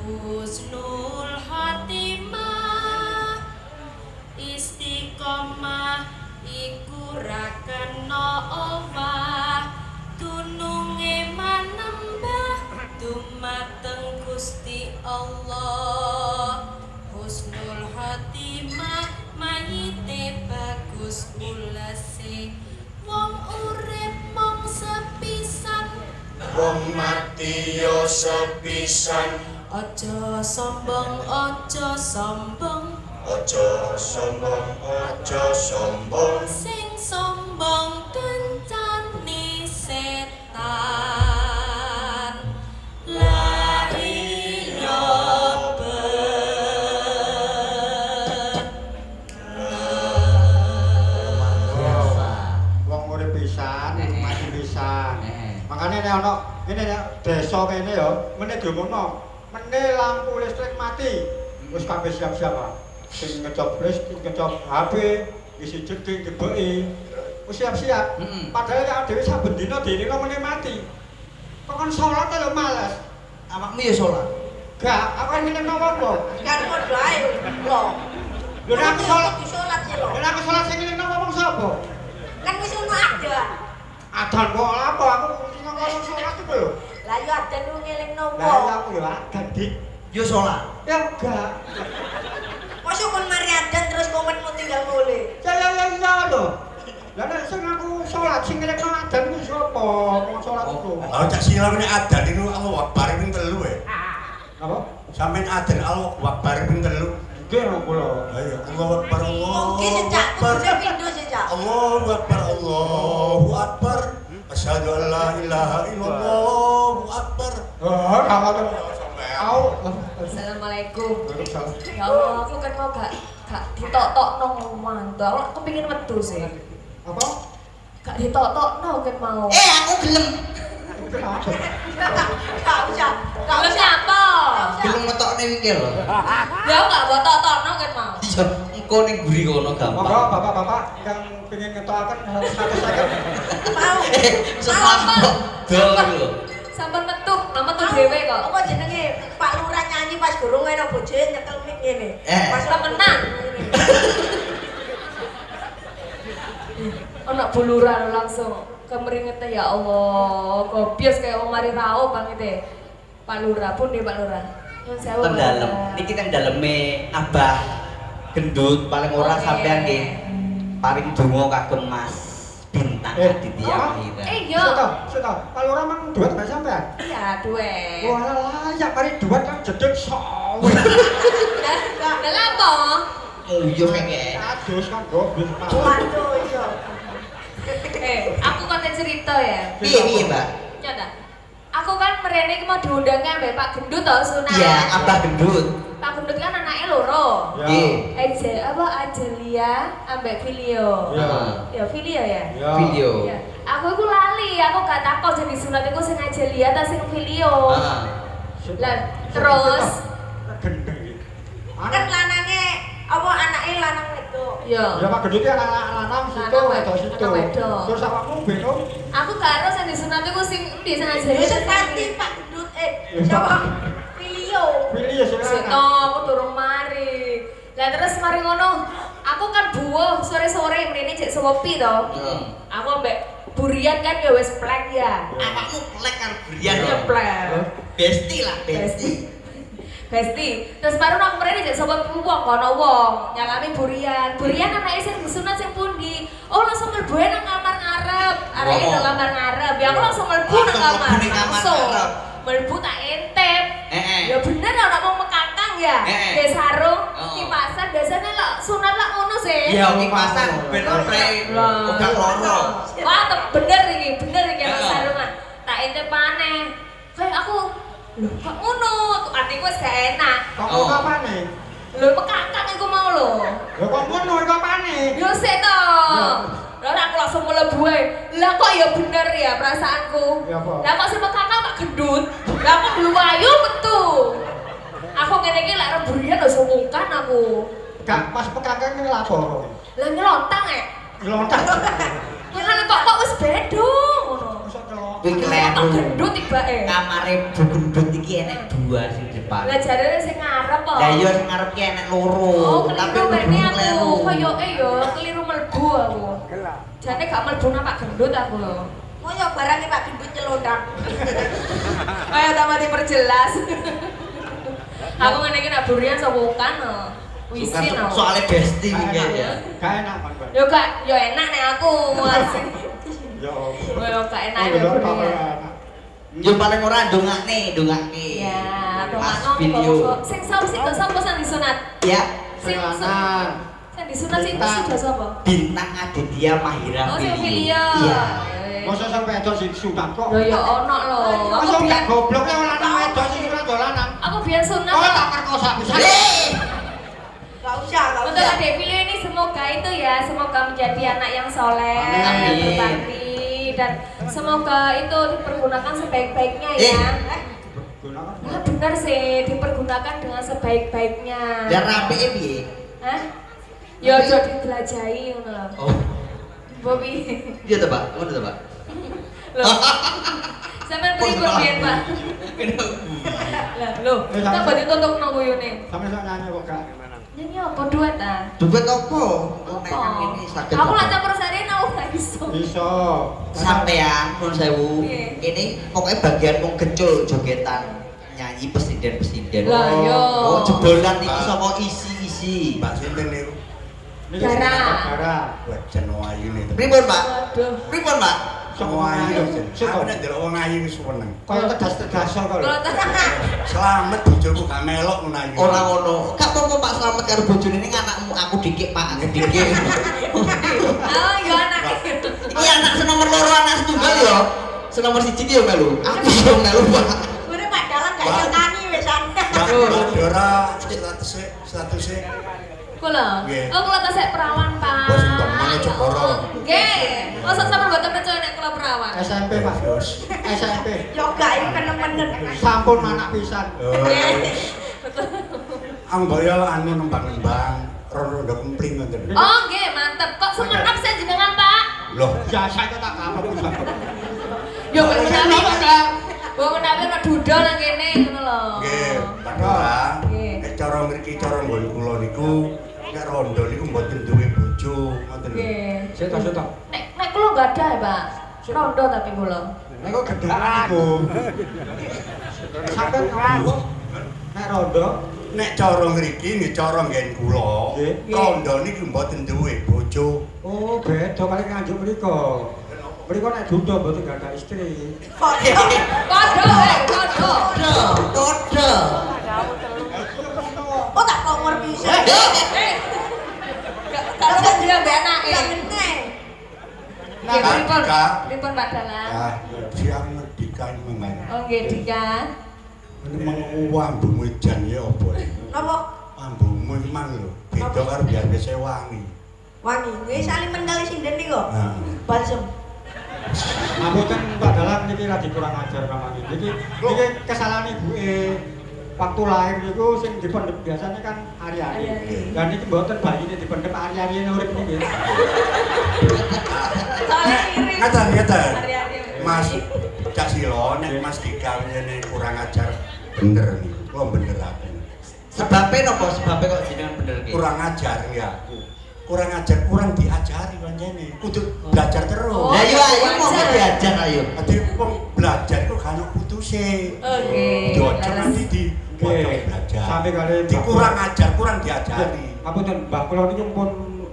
husnul khotimah. Istiqomah iku ra kena owah, tununge manembah dumateng Gusti Allah. Husnul khotimah mayite bagus ulese, wong urip mung sepisan, Wong mati yo sepisan. aja sombong, aja sombong. Aja sombong, aja sombong. Sing sombong kencane setan. La ilaha Wong urip pisan, mati pisan. Makane nek ana ngene nek desa kene ya, meneh diomono. Meneh lampu listrik mati. Wis kabeh siap-siap, Pak. Sing ngecop listrik, ngecop HP, isi jeding dibeki. Wis siap-siap. Padahal ya dhewe saben dina dene meneh mati. Kok kon salat lho males. Awakmu ya salat. Gak, aku kan ngene apa? Kan padha ae lho. Lho nek aku salat, Salat ya lho. nek aku salat sing ngene wong sapa? Kan wis ono adan. Adan kok apa? Aku sing ngomong salat iku lho. Lah yo adan ku ngelingno Lah ya wong. aku ya adan, Dik. Yo salat. Ya enggak. Mosok kon mari adan terus komenmu tinggal mulih. Ya lho. Lah nek sing aku salat sing ngelekno adan ku sapa? Wong salat iku. Lah cak silau nek adan niku Allahu Akbar ping 3 ya. Apa? Sampeyan adan Allahu Akbar ping 3. Nggih kula. Ayo Allahu Akbar Allahu Mungkin sejak Akbar. kudune pindho sejak. Allahu Akbar Allahu Akbar. Asyhadu an la ilaha illallah. Allahu Akbar. Oh, kamu tuh. Au. Assalamualaikum. Waalaikumsalam. Ya Allah, aku kan mau gak ditok-tokno mantu. Aku kepengin metu sih. Apa? Gak ditok-tokno kan mau. Aku gelem. Kenapa? Gak usah. Gak usah siapa? Gelem ngetokne iki lho. Ya gak buat tok-tokno kan mau. Iya, engko ning guri kono Monggo gampang. bapak-bapak yang pengen ngetokaken harus satu-satu. Mau. Sesambok dol lho. Sampun metu, metu dhewe kok. Apa jenenge Pak Lurah nyanyi pas gurung ana bojone nyekel mic ngene. Pas temenan. Ana bulura langsung kemringete ya Allah. Gobios kayak wong mari rao bangite. Pak Lurah pun Pak Lurah. Nyun sewu. Teng dalem. Niki teng daleme Abah Gendut paling ora sampean nggih. Paring donga kagem Mas Bintang Aditya Mahira. Iya. Sudah. Kalau orang mang duet mbak sampean? Iya, duet. Wah, ya mari duet kan jedeg sawe. Lah lapo? Yo keke. Adus kan goblok. Waduh, iya. Aku konten cerita ya. Piye, Mbak? Nyata. Aku kan mrene iki mau diundang ambek Pak Gendut to sunat. Iya, Abah Gendut. Pak Gendut kan anaknya loro. Nggih. Ajelia ambek Filio. Iya. Ya Filio ya. Ya. Video. Ya. Aku iku lali, aku gak takut jadi sunat iku sing Ajelia ta sing Filio. Heeh. Lah terus gendeng iki. kan lanange apa anake lanang Iya. Ya Pak Gendut iki anak lanang situ wedok situ. Terus awakmu beno? Aku karo sing disunat iku sing endi sing ajari Wis pasti Pak Gendut coba Filio. Pilih ya Sik silakan. to, aku durung mari. Lah terus mari ngono, aku kan buuh sore-sore mrene cek sewepi to. Aku ambek burian kan ya wis plek ya. Awakmu plek kan berian Ya ya. plek. Besti lah, besti. Besti. Terus baru aku mrene cek sewepi wong kono wong nyalami burian. Burian anake sing disunat sing pundi? Oh langsung mlebu nang kamar ngarep. Areke nang kamar ngarep. Ya aku langsung mlebu nang Langsung kamar. mlebu ning kamar Langsung. ngarep. Mlebu tak entep. Ya bener ana wong mekakang ya. Nggih sarung, kipasan biasanya lho sunat lak ngono sih. Ya kipasan ben ora uga loro. Wah, bener iki ana sarungan. Tak entep maneh. Kayak aku lho kok ngono? Atiku wis gak enak. Kok kapane? Lho mekakang iku mau lho. Ya kok ngono kapane? Yo sik to. Lah aku langsung mlebu ae. Lah kok ya bener ya perasaanku. Ya apa? Lah kok sing mekakang tak gendut. Lah aku mluwayu metu. Aku ngene iki lek reburian wis wungkan aku. Gak pas pekakang iki lapor. Lah nyelontang Ngelontak. Ngene kok wis bedo ngono. Mosok celok. Kuwi Tak kleru. gendut tibake. Kamare Bu Gendut iki enek dua sing depan. Lah jarene sing ngarep kok. Lah iya sing ngarep ki enek loro. Oh, keliru bene aku. kleru. Koyoke yo keliru mlebu aku. Jane gak mlebu nang Pak Gendut aku lho. Moyo barang Pak Gendut nyelondang. Ayo tambah diperjelas. Aku ngene iki nak burian sewukan no. Wisin no. Soale besti iki ya. Gak enak kan. Yo gak yo enak nek aku masih. Ya. Yo gak enak Oh, yo delok burian. kamar. Yo paling ora ndongakne. Ya, Mas dongakno video. kok. Sing sapa sing sapa sing disunat? Ya, Sing Lanang. sing disunat sing sudah sapa? bintang Aditya Mahira Oh, sing Video. Filia. Iya. Mosok sampe edok sing sunat kok. Lho ya ono lho. Aku Mosok biyen gak goblok ya lanang wedok sing sunat do lanang. aku biyen sunat. Kok tak perkosa bisa. Gak usah. Untuk Adik Filio ini semoga itu ya, semoga menjadi anak yang soleh, Amin. yang berbakti dan semoga itu dipergunakan sebaik-baiknya ya. Gunakan. Nah, benar sih, dipergunakan dengan sebaik-baiknya. Dan rapi piye? Hah? Ya aja dijelajahi ngono lho. Oh. Bobi. Iya to, Pak. Ngono to, Pak. Loh. Sampeyan pripun biyen, Pak? Lah, lho, tak badhe tutuk nang guyone. Sampe sok nyanyi kok gak. Nyanyi apa duet ah? Duet opo? Apa? Ini saged. Aku lak campur sarene aku gak iso. Iso. Sampean pun sewu. Piye? Ini pokoknya bagian wong kecil jogetan nyanyi presiden-presiden. Lah yo. Oh, jebolan iki saka isi-isi. Mbak sinten niku? Niki Dara. Dara. Wah, jeneng ayu niku. Pripun, Pak? Waduh. Pripun, Pak? Semua ayu. Suka. Aku nek ndelok wong ayu wis seneng. Kaya tegas-tegas kok lho. Kalau Selamat bojoku gak melok ngono ayu. Ora ngono. Gak apa-apa Pak Slamet karo bojone ning anakmu aku dikik Pak, aku dikik. oh iya anak itu. Iki anak senomor loro anak setunggal ya. Senomor 1 ki yo melu. Aku yo melu Pak. Udah Pak dalam gak iso nyanyi wesan. Mbak Dora statusnya Kula. Nggih. Oh kula tasik perawan, Pak. Bos entuk mana Jepara. Nggih. Mosok sampean mboten percaya nek kula perawan. SMP Pak. SMP. Yo gak iku kenemen. Sampun anak pisan. Nggih. Amboyo anu nembang-nembang rondo kempling ngoten. Oh nggih, mantep. Kok sumenep sih jenengan, Pak? Loh, Biasa itu tak kapok. Yo kok menawi kok. Wong menawi ana dudol nang kene ngono lho. nggih, Pak Dora. Nggih. Nek cara mriki cara nggon kula niku nek rondo niku mboten duwe bojo ngoten lho. Nggih. Setok-setok. Nek kula enggak ada ya, Pak. Rondo tapi kula. Nek kok gedakan iku. Sampai ngono. Nek rondo Nek cara mriki nek cara nggen kula, Nggih. rondo niku mboten duwe bojo. oh beda paling nganjuk mriko. Mriko nek duda mboten gak ada istri. Padha, padha. Kode. Oh tak kok umur bisa. Gak usah dia mbak anake. Nah, Pripun? Dika. Pripun Pak Dalang? Ah, siang Dika iki memang. Oh nggih Dika. Ini menguwa ambumu jan ya apa ya? Napa? Ambumu emang lho, beda karo biar biasa wangi. Wangi. Nggih saling mendali sinden niku. Nah, Balsem. Ngapunten Pak Dalang niki lagi kurang ajar Pak Niki. Niki kesalahan ibuke. waktu lahir niku sing dipendhep biasanya kan ari-ari. Dan iki mboten bayine dipendhep ari-arine urip niki. Soalnya iri. Ngeten. Hari-hari. Mas Cak Silo nek Mas dikawinane kurang ajar bener nih. Kula beneraken. Sebabnya nopo? Sebabnya kok jenengan bener ki? Kurang ajar ya. Kurang ajar, kurang diajari pancene. Kudu belajar terus. Oh, Lah iya ayo mau wajar. diajar ayo. Dadi wong belajar kok kan putuse. Oke. Diojo nanti di potong belajar. Sampai kali Kurang ajar, kurang diajari. Ngapunten, Mbah kula niku pun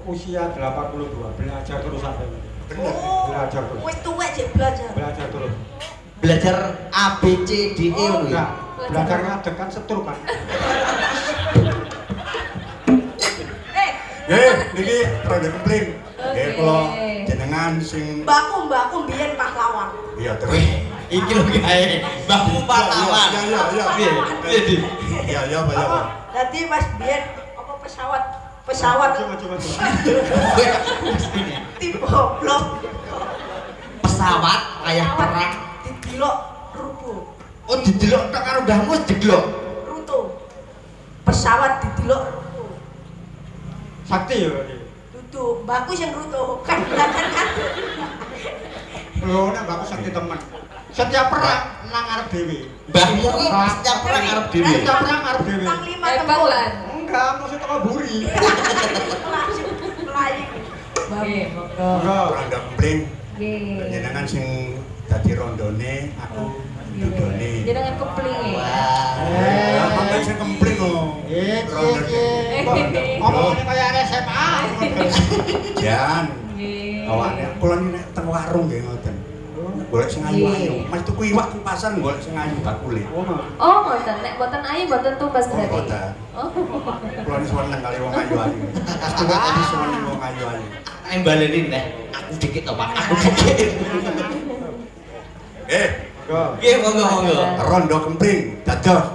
usia 82, belajar terus sampai. Bener. Belajar terus. Wis tuwek jek belajar. Belajar terus. Belajar A B C D E Oh, lho. enggak. Belajar ngadeg kan setur kan. Niki rada kempling. Nggih kula jenengan sing Mbakku biyen pahlawan. iya terus. Iki lho gawe mbahmu pahlawan. Iya. Piye? Piye di? Iya, Pak. Dadi Mas biyen apa pesawat Coba. tipe blok Pesawat kayak perang. didelok rubuh. Oh didelok tok karo mbahmu didelok. Ruto. Pesawat didelok ruto. Sakti ya. Ruto, mbakku sing ruto. Kan belajar kan. Lho nek mbakku sakti temen. Setiap perang nang arep dhewe. Mbahmu ki setiap perang arep dhewe. Setiap perang arep dhewe. Tang 5 Hebat lan. Enggak, maksud teko buri. Melayu. Nggih, monggo. Enggak. Rada kempling. Nggih. Jenengan sing dadi rondone, aku dudone. Jenengan kepling ya. Ya, sampeyan sing kempling kok. Ngomongnya kaya arek SMA. Jan. Nggih. Awake kula nek teng warung nggih ngoten. Golek sing ayu-ayu. Mas tuku iwak ke pasar golek sing ayu bakule. Oh, Oh, mboten. Nek mboten ayu mboten tumbas berarti. Mboten. Oh. Kula wis seneng kali wong ayu-ayu. Setengah tadi seneng wong ayu-ayu. Ayo baleni nek aku dikit to Pak. Aku dikit. Enggak. Nggih monggo. Rondo kempling dados.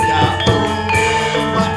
Ya, Pak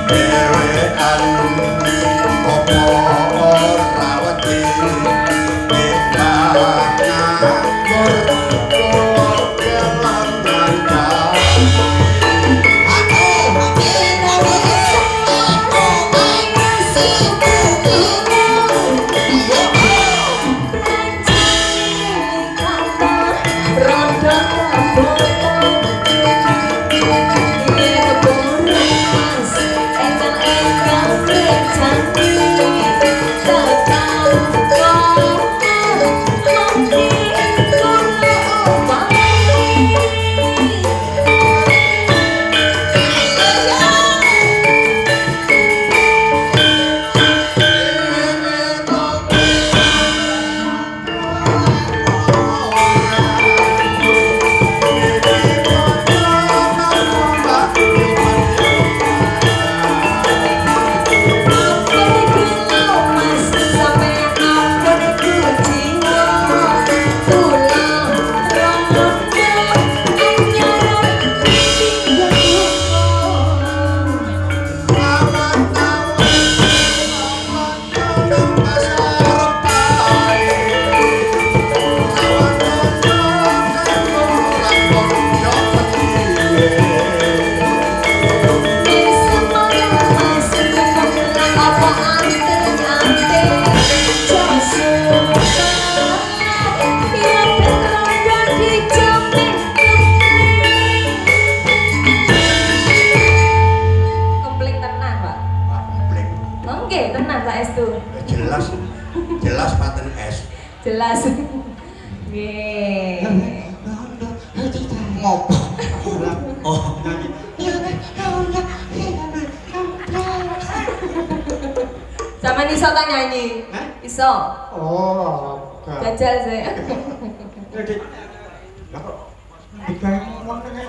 dewean opo ora wedi nganggur kelan lancar jelas paten es jelas nggih ngopo oh Zaman iso tak nyanyi? Iso. Oh, jajal sih. Jadi, lah kok digawe ngomong ngene.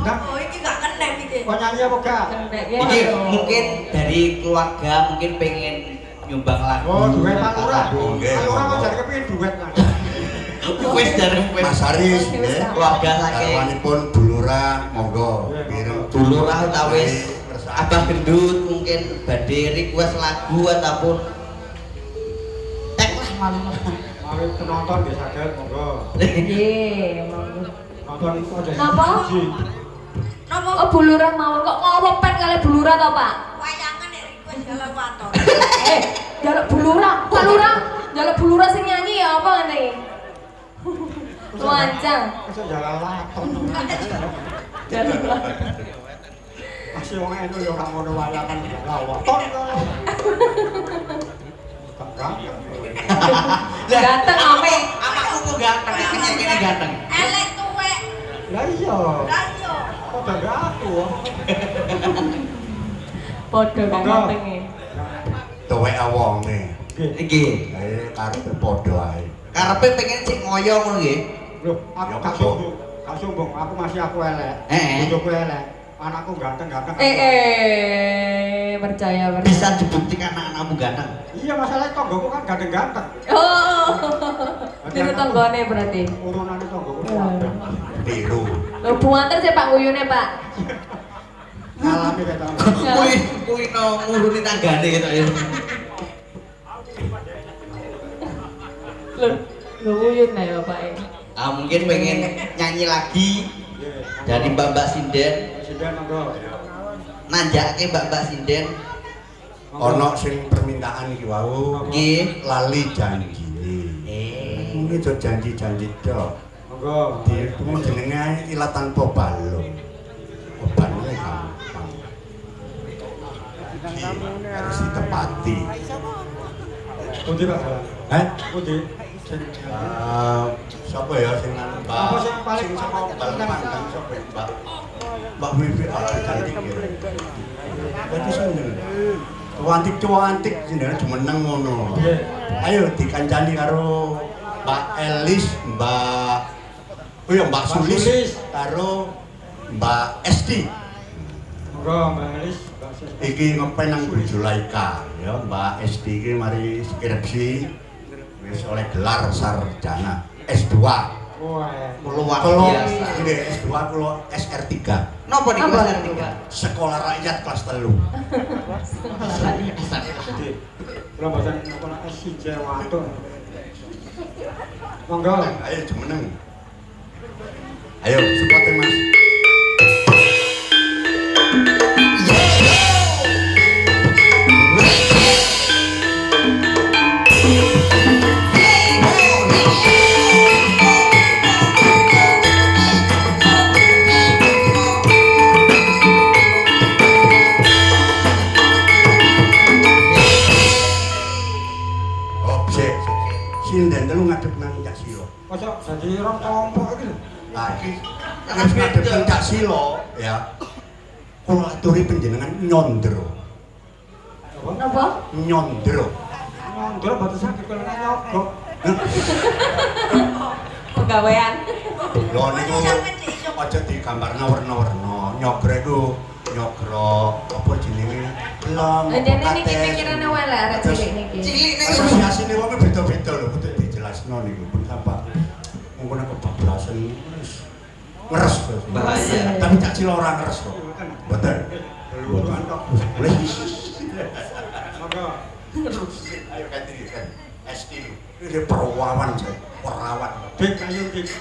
Nah, Oh, ini gak kena iki. kok nyanyi apa gak? Kena ini mungkin dari keluarga mungkin pengen nyumbang lagu. Oh, duet Palura. Nggih, Palura kok monggo. jadi kepengin duet kan. Wis dari wis Mas Aris nggih. keluarga saking Garwanipun Bulura monggo. Bulura utawis Abah Gendut mungkin badhe request lagu ataupun tek lah malu. Mari penonton nggih saged monggo. Nggih, monggo. Nonton iku aja. Napa? Napa? Oh, buluran mawon kok ngopo pen kali buluran to, Pak? Wayangan nek request jalan waton. Jaluk buluran, Pak Lurah. Jaluk buluran sing nyanyi ya apa ngene? Luancang. Wis jalan laton. Jaluk Masih wong enu yo ora ngono wayangan lawaton. ganteng ame. Anakku kok ganteng, kene ganteng. Elek tuwek. Lah iya. Lah iya. Kok dadi aku. Padha gantenge. Tuwek wonge. Iki Karepe padha ae. karepe pengen sing ngoyo ngono nggih. Loh, aku Ya, gak monggo. sombong. Gak sombong, aku masih aku elek. Eh. Bojoku elek. Anakku ganteng-ganteng. Percaya. Bisa dibuktikan anak-anakmu ganteng. Iya, masalah tonggoku kan ganteng-ganteng. Oh. Niru tanggane berarti. Urunane tonggoku kuwi. Biru. Lho buanter sih Pak Uyune, Pak. Ngalami kata. Kuwi no nguruni tanggane gitu ya. Lho Uyun ya Pak. Ah mungkin pengen nyanyi lagi dari Mbak Sinden, Presiden monggo. nanjake Mbak Sinden. Ana sing permintaan iki wau. Nggih. Lali janjine. Mungkin aja janji-janji tok. Monggo. Di kuwi jenenge ilat tanpa balung. Bebannya gampang. Harus ditepati. Pundi Pak Jalan? Hah? Pundi? Siapa ya sing anu Mbak? Apa sing paling sing sama paling bal pandang siapa ya, Mbak? Mbak Wiwi cantik ya. Berarti seneng. Cuantik jenenge jumeneng ngono. Ayo dikancani karo Mbak Elis, Mbak Oh ya Mbak Sulis karo Mbak Esti. Monggo Mbak Elis, Mbak Sis. Iki ngepen nang Julaika ya Mbak Esti iki mari skripsi wis oleh gelar sarjana S2. Wah, Luar Kalau biasa. ini S2 kalau SR3. Napa niku Apa kelas niku, 3? Pak? Sekolah rakyat kelas 3. Jadi, kula mboten napa S1 watuk. Monggo. Ayo jumeneng. Ayo support Mas. Sinden telu ngadep nang Cak Silo. Mosok dadi rong kelompok iki lho. Lah iki ngadep nang Cak Silo ya. Kula aturi panjenengan nyondro. Napa? Nyondro. Nyondro boten saged kula nyogok. Pegawean. Lho niku aja digambarna warna-warna. Nyogro iku nyogro apa jenenge? Lem. Jane niki pikirane wae lah arek cilik niki. Cilik nek Asosiasine wong beda-beda lho, kudu dijelasno niku pun apa. Mungkin kebablasan wis ngeres terus. Bahaya. Tapi Cak Silo ora ngeres kok. Mboten. Luruan kok. Boleh. Monggo. Ayo ganti kan. ST. Ini perawan saya, perawan. Dik ayo dik.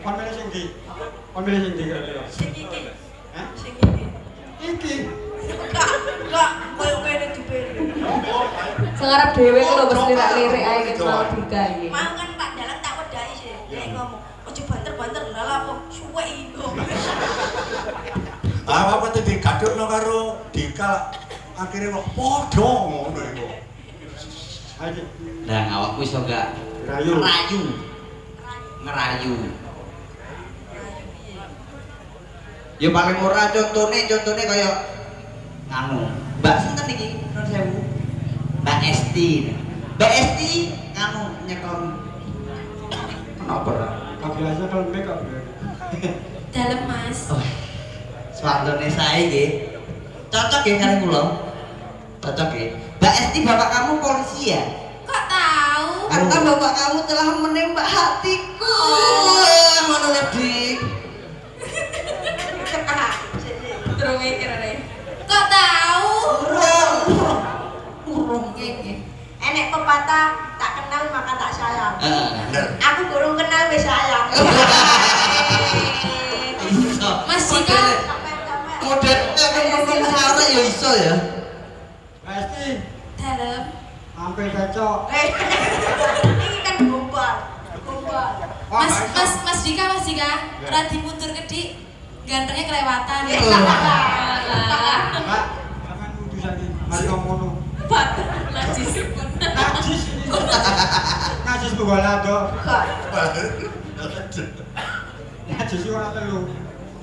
Kon milih sing ndi? Kon milih sing ndi kira-kira? Sing iki. Hah? Sing iki. Iki. Enggak, koyo ngene dipilih. Sing arep dhewe ku lho wis lirik-lirik ae ket mau Dika iki. Mau kan tak jalan tak wedahi sih. Dia ngomong, "Ojo banter-banter lha apa suwe iku." Apa tadi digadukno karo Dika akhirnya kok padha ngono iku. Ayo dik. Nah, awakku iso gak Rayu. Ngerayu. Ya paling ora contone kaya nganu. Mbak sinten iki? Nun sewu. Mbak Esti. Mbak Esti nganu nyekel. Kenapa ora? Kabiasa kelembek kok. Dalem Mas. Swantone sae nggih. Cocok nggih kali kula. Cocok nggih. Mbak Esti bapak kamu polisi ya? Kok tahu? Karena bapak kamu telah menembak hatiku. Ngono lho, Dik. Terus mikir deh. Kok tahu? Urung. Nggih. Enek pepatah tak kenal maka tak sayang. Bener. Aku burung kenal wis sayang. Iso. Mas Dika, Modelnya kan sare ya iso ya. Pasti dalem. hampir cocok. Ini kan gombal. Gombal. Mas Dika, ora dimundur kedik. Gantengnya kelewatan. Mbak, jangan nuduh saiki. Mari ngono. Pak, najis pun. Najis ini. Najis bukan lado. Najis itu ora telu.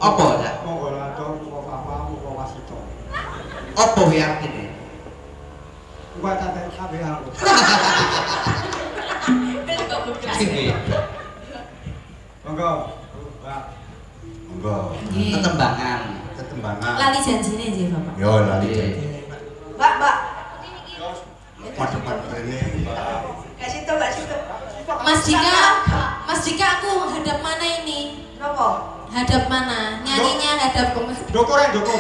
Apa ya? Mau lado, mau apa, mau wasito. Apa artine? Gua tak tahu kabeh aku. Monggo. Mbak. Monggo. Ketembangan. Ketembangan. Lali janjine nggih, Bapak. Yo lali janji. Mbak. Madep-madep rene, Mbak. Gak situ. Mas Dika aku hadap mana ini? Napa? Hadap mana? Nyanyinya hadap kemana? Dukur ya, dukur.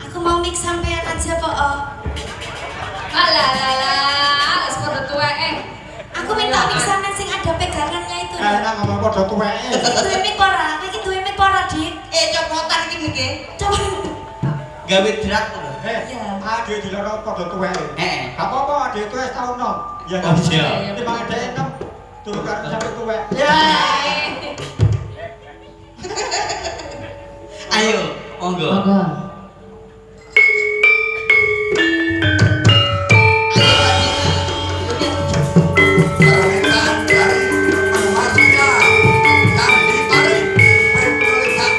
Aku mau mix sampean aja po. Alah, wis padha tuweke. Aku minta mix sampean sing ada pegangannya itu. Enak ngomong padha tuweke. Duwe mic ora? Kowe iki duwe mic ora, Dik? Copotan iki mike. Coba. Gawe drak lho. Iya. Ade diloro padha tuweke. Heeh. Gak apa-apa, ade itu wis tau nom. Ya Oh, iya. Di mang ade enem. Turu karo sampe tuwek. Ayo, monggo. Permintaan dari penguasnya Candi Tarik Pemerintah.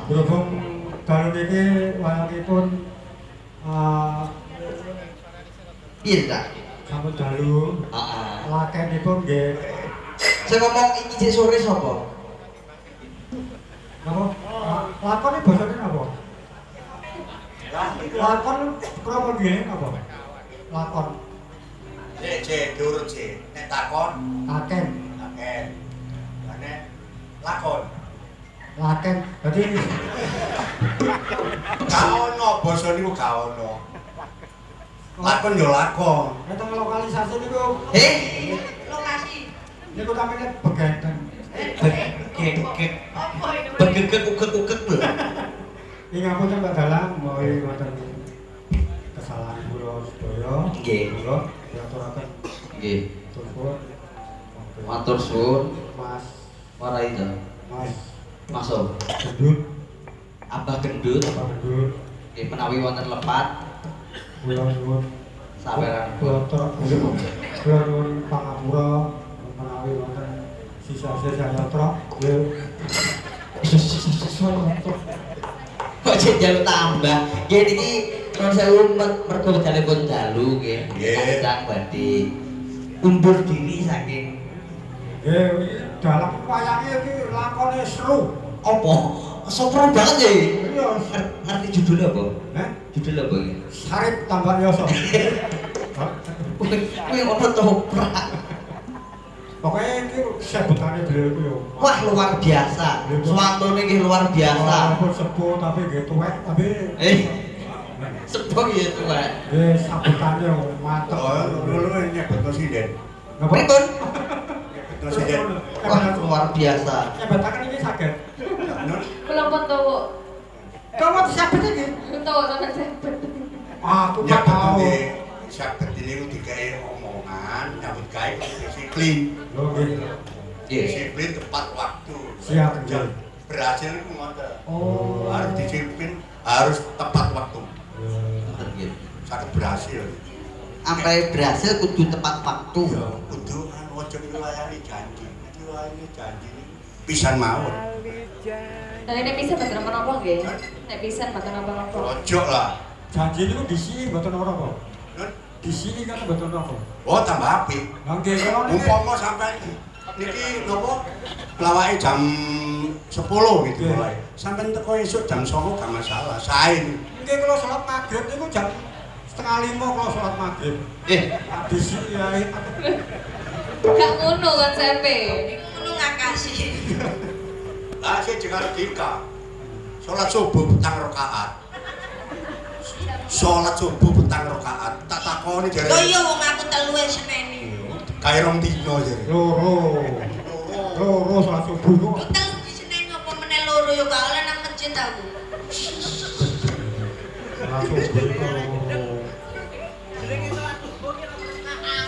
Berhubung dalu niki wayangipun piye ta? sampun dalu. Heeh. Lakenipun nggih. Sing ngomong iki jek sore sapa? Napa? Lakon iki basane napa? Lakon krama nggih napa? Lakon. Cek, durut cek. Nek takon, Laken. laken. Nek lakon. Laken. Dadi Gak ono basa niku gak ono. Lakon yo lakon. Eta lokalisasi niku Lokasi. niku namanya begeten. Begegek uget-uget lho. Ing ngapunten Mbak Dalang menawi wonten kesalahan kula sedaya. Nggih. Kula diaturaken Nggih. tumpun. Matur suwun. Mas Warai to. Mas Masuk. Gendut, Abah gendut. Pak Gendut, Nggih menawi wonten lepat kula nyuwun saweranipun. Kula nyuwun pangapura menawi wonten sisa-sisa yatra. Kok jek jalu tambah. Nggih niki nuwun sewu mergo wedalipun dalu nggih. Nggih. Kadang badhe undur diri saking Dalam wayangnya iki lakone seru. apa? Sopran banget ya. Iya, Ngerti judulnya apa? Hah? Judulnya apa ya? Sarip tambah yoso. Kuwi ono toprak. Pokoknya ini sebutannya beliau itu yo. Wah luar biasa. Swantune iki luar biasa. Walaupun sepuh tapi nggih tuwek tapi Sepuh ya tuwa. nggih sambutannya mantep. Oh, lu nyebut presiden. Napa? Pripun? Presiden. Wah luar biasa. Nyebataken ini saged. Kula pun tahu. Kamu sabet iki? Tahu sampean sebet. Aku Ya gak tahu. betul sabet ini ku digawe omongan nyambut gawe disiplin. Lho nggih. Nggih. Disiplin tepat waktu. Siap, Jam nggih. berhasil ku ngoten. Oh. Harus disiplin, harus tepat waktu. Nggih. Saged berhasil. Sampai berhasil kudu tepat waktu. Ya, kudu kan ojo nglayani janji. Nglayani janji pisan mawon. Nah, ini bisa mboten napa-napa nggih. Nek pisan mboten napa-napa. Ojo lah. Janji niku disi mboten ora-ora. Nun, Disi kan mboten ora. oh tambah apik. Lah nggih kalau niki Umpama sampai niki nopo lawake jam 10 gitu Iya. mulai. Sampai teko esuk jam 09 gak masalah. Sae. nggih kula salat maghrib niku jam 4:30 kula salat maghrib. Disi ya. Gak ngono konsepe. Ngono ngakasi. Lah sik jeneng dika. Salat subuh petang rakaat. Salat subuh petang rakaat. Tak takoni jare. Lho iya wong aku telu seneni. Kae rong dino jare. Loro. Loro salat subuh niku. Lu telu di seneni apa meneh loro yo gak oleh nang masjid aku. Salat subuh niku loro.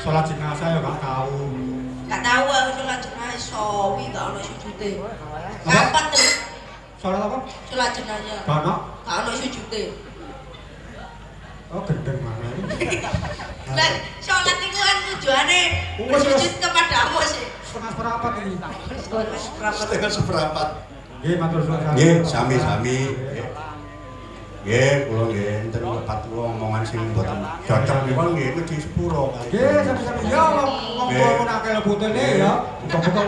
Salat jenazah ya gak tahu. Gak tahu aku sholat jenazah sawi gak ono sujute. Kapan tuh Salat apa? sholat jenazah? Gak Gak ono sujute. Oh gendeng mana ini? Lah sholat iku kan tujuane sujud kepada Allah sih. Setengah seperempat ini. Setengah seperempat. Nggih matur suwun. Nggih, sami-sami. Nggih, kula nggih enten lepat kula omongan sing mboten cocok niku nggih medhi sepuro kali. Nggih, sami-sami ya wong tuwa akeh lebutene ya. Buka-buka.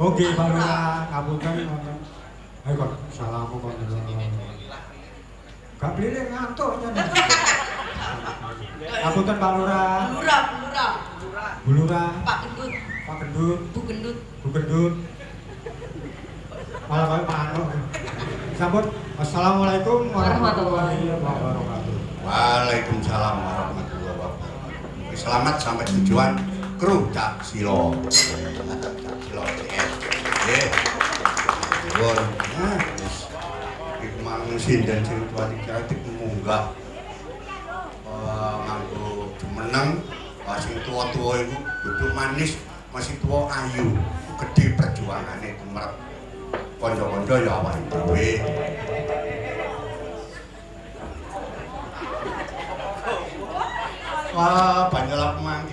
Oke, Pak Lurah, ngapunten wonten. Ayo kon salamu kon. Gak beli ngantuk nyen. Ngapunten Pak Lurah. Bu Lurah. Pak Gendut, Pak Gendut. Bu Gendut. Bu Gendut. Malah kaya manuk. Sampun. Assalamualaikum warahmatullahi wabarakatuh. Waalaikumsalam warahmatullahi wabarakatuh. Selamat sampai tujuan kru Cak Silo. Cak Silo CS. Nggih. Nuwun. Nah, wis iki mang sinden sing kuwi munggah. Nganggo jumeneng, sing tuwa-tuwa iku kudu manis, masih tuwa ayu. Gedhe perjuangane tumrap kanca-kanca ya awake dhewe. Wah, banyak lah pemang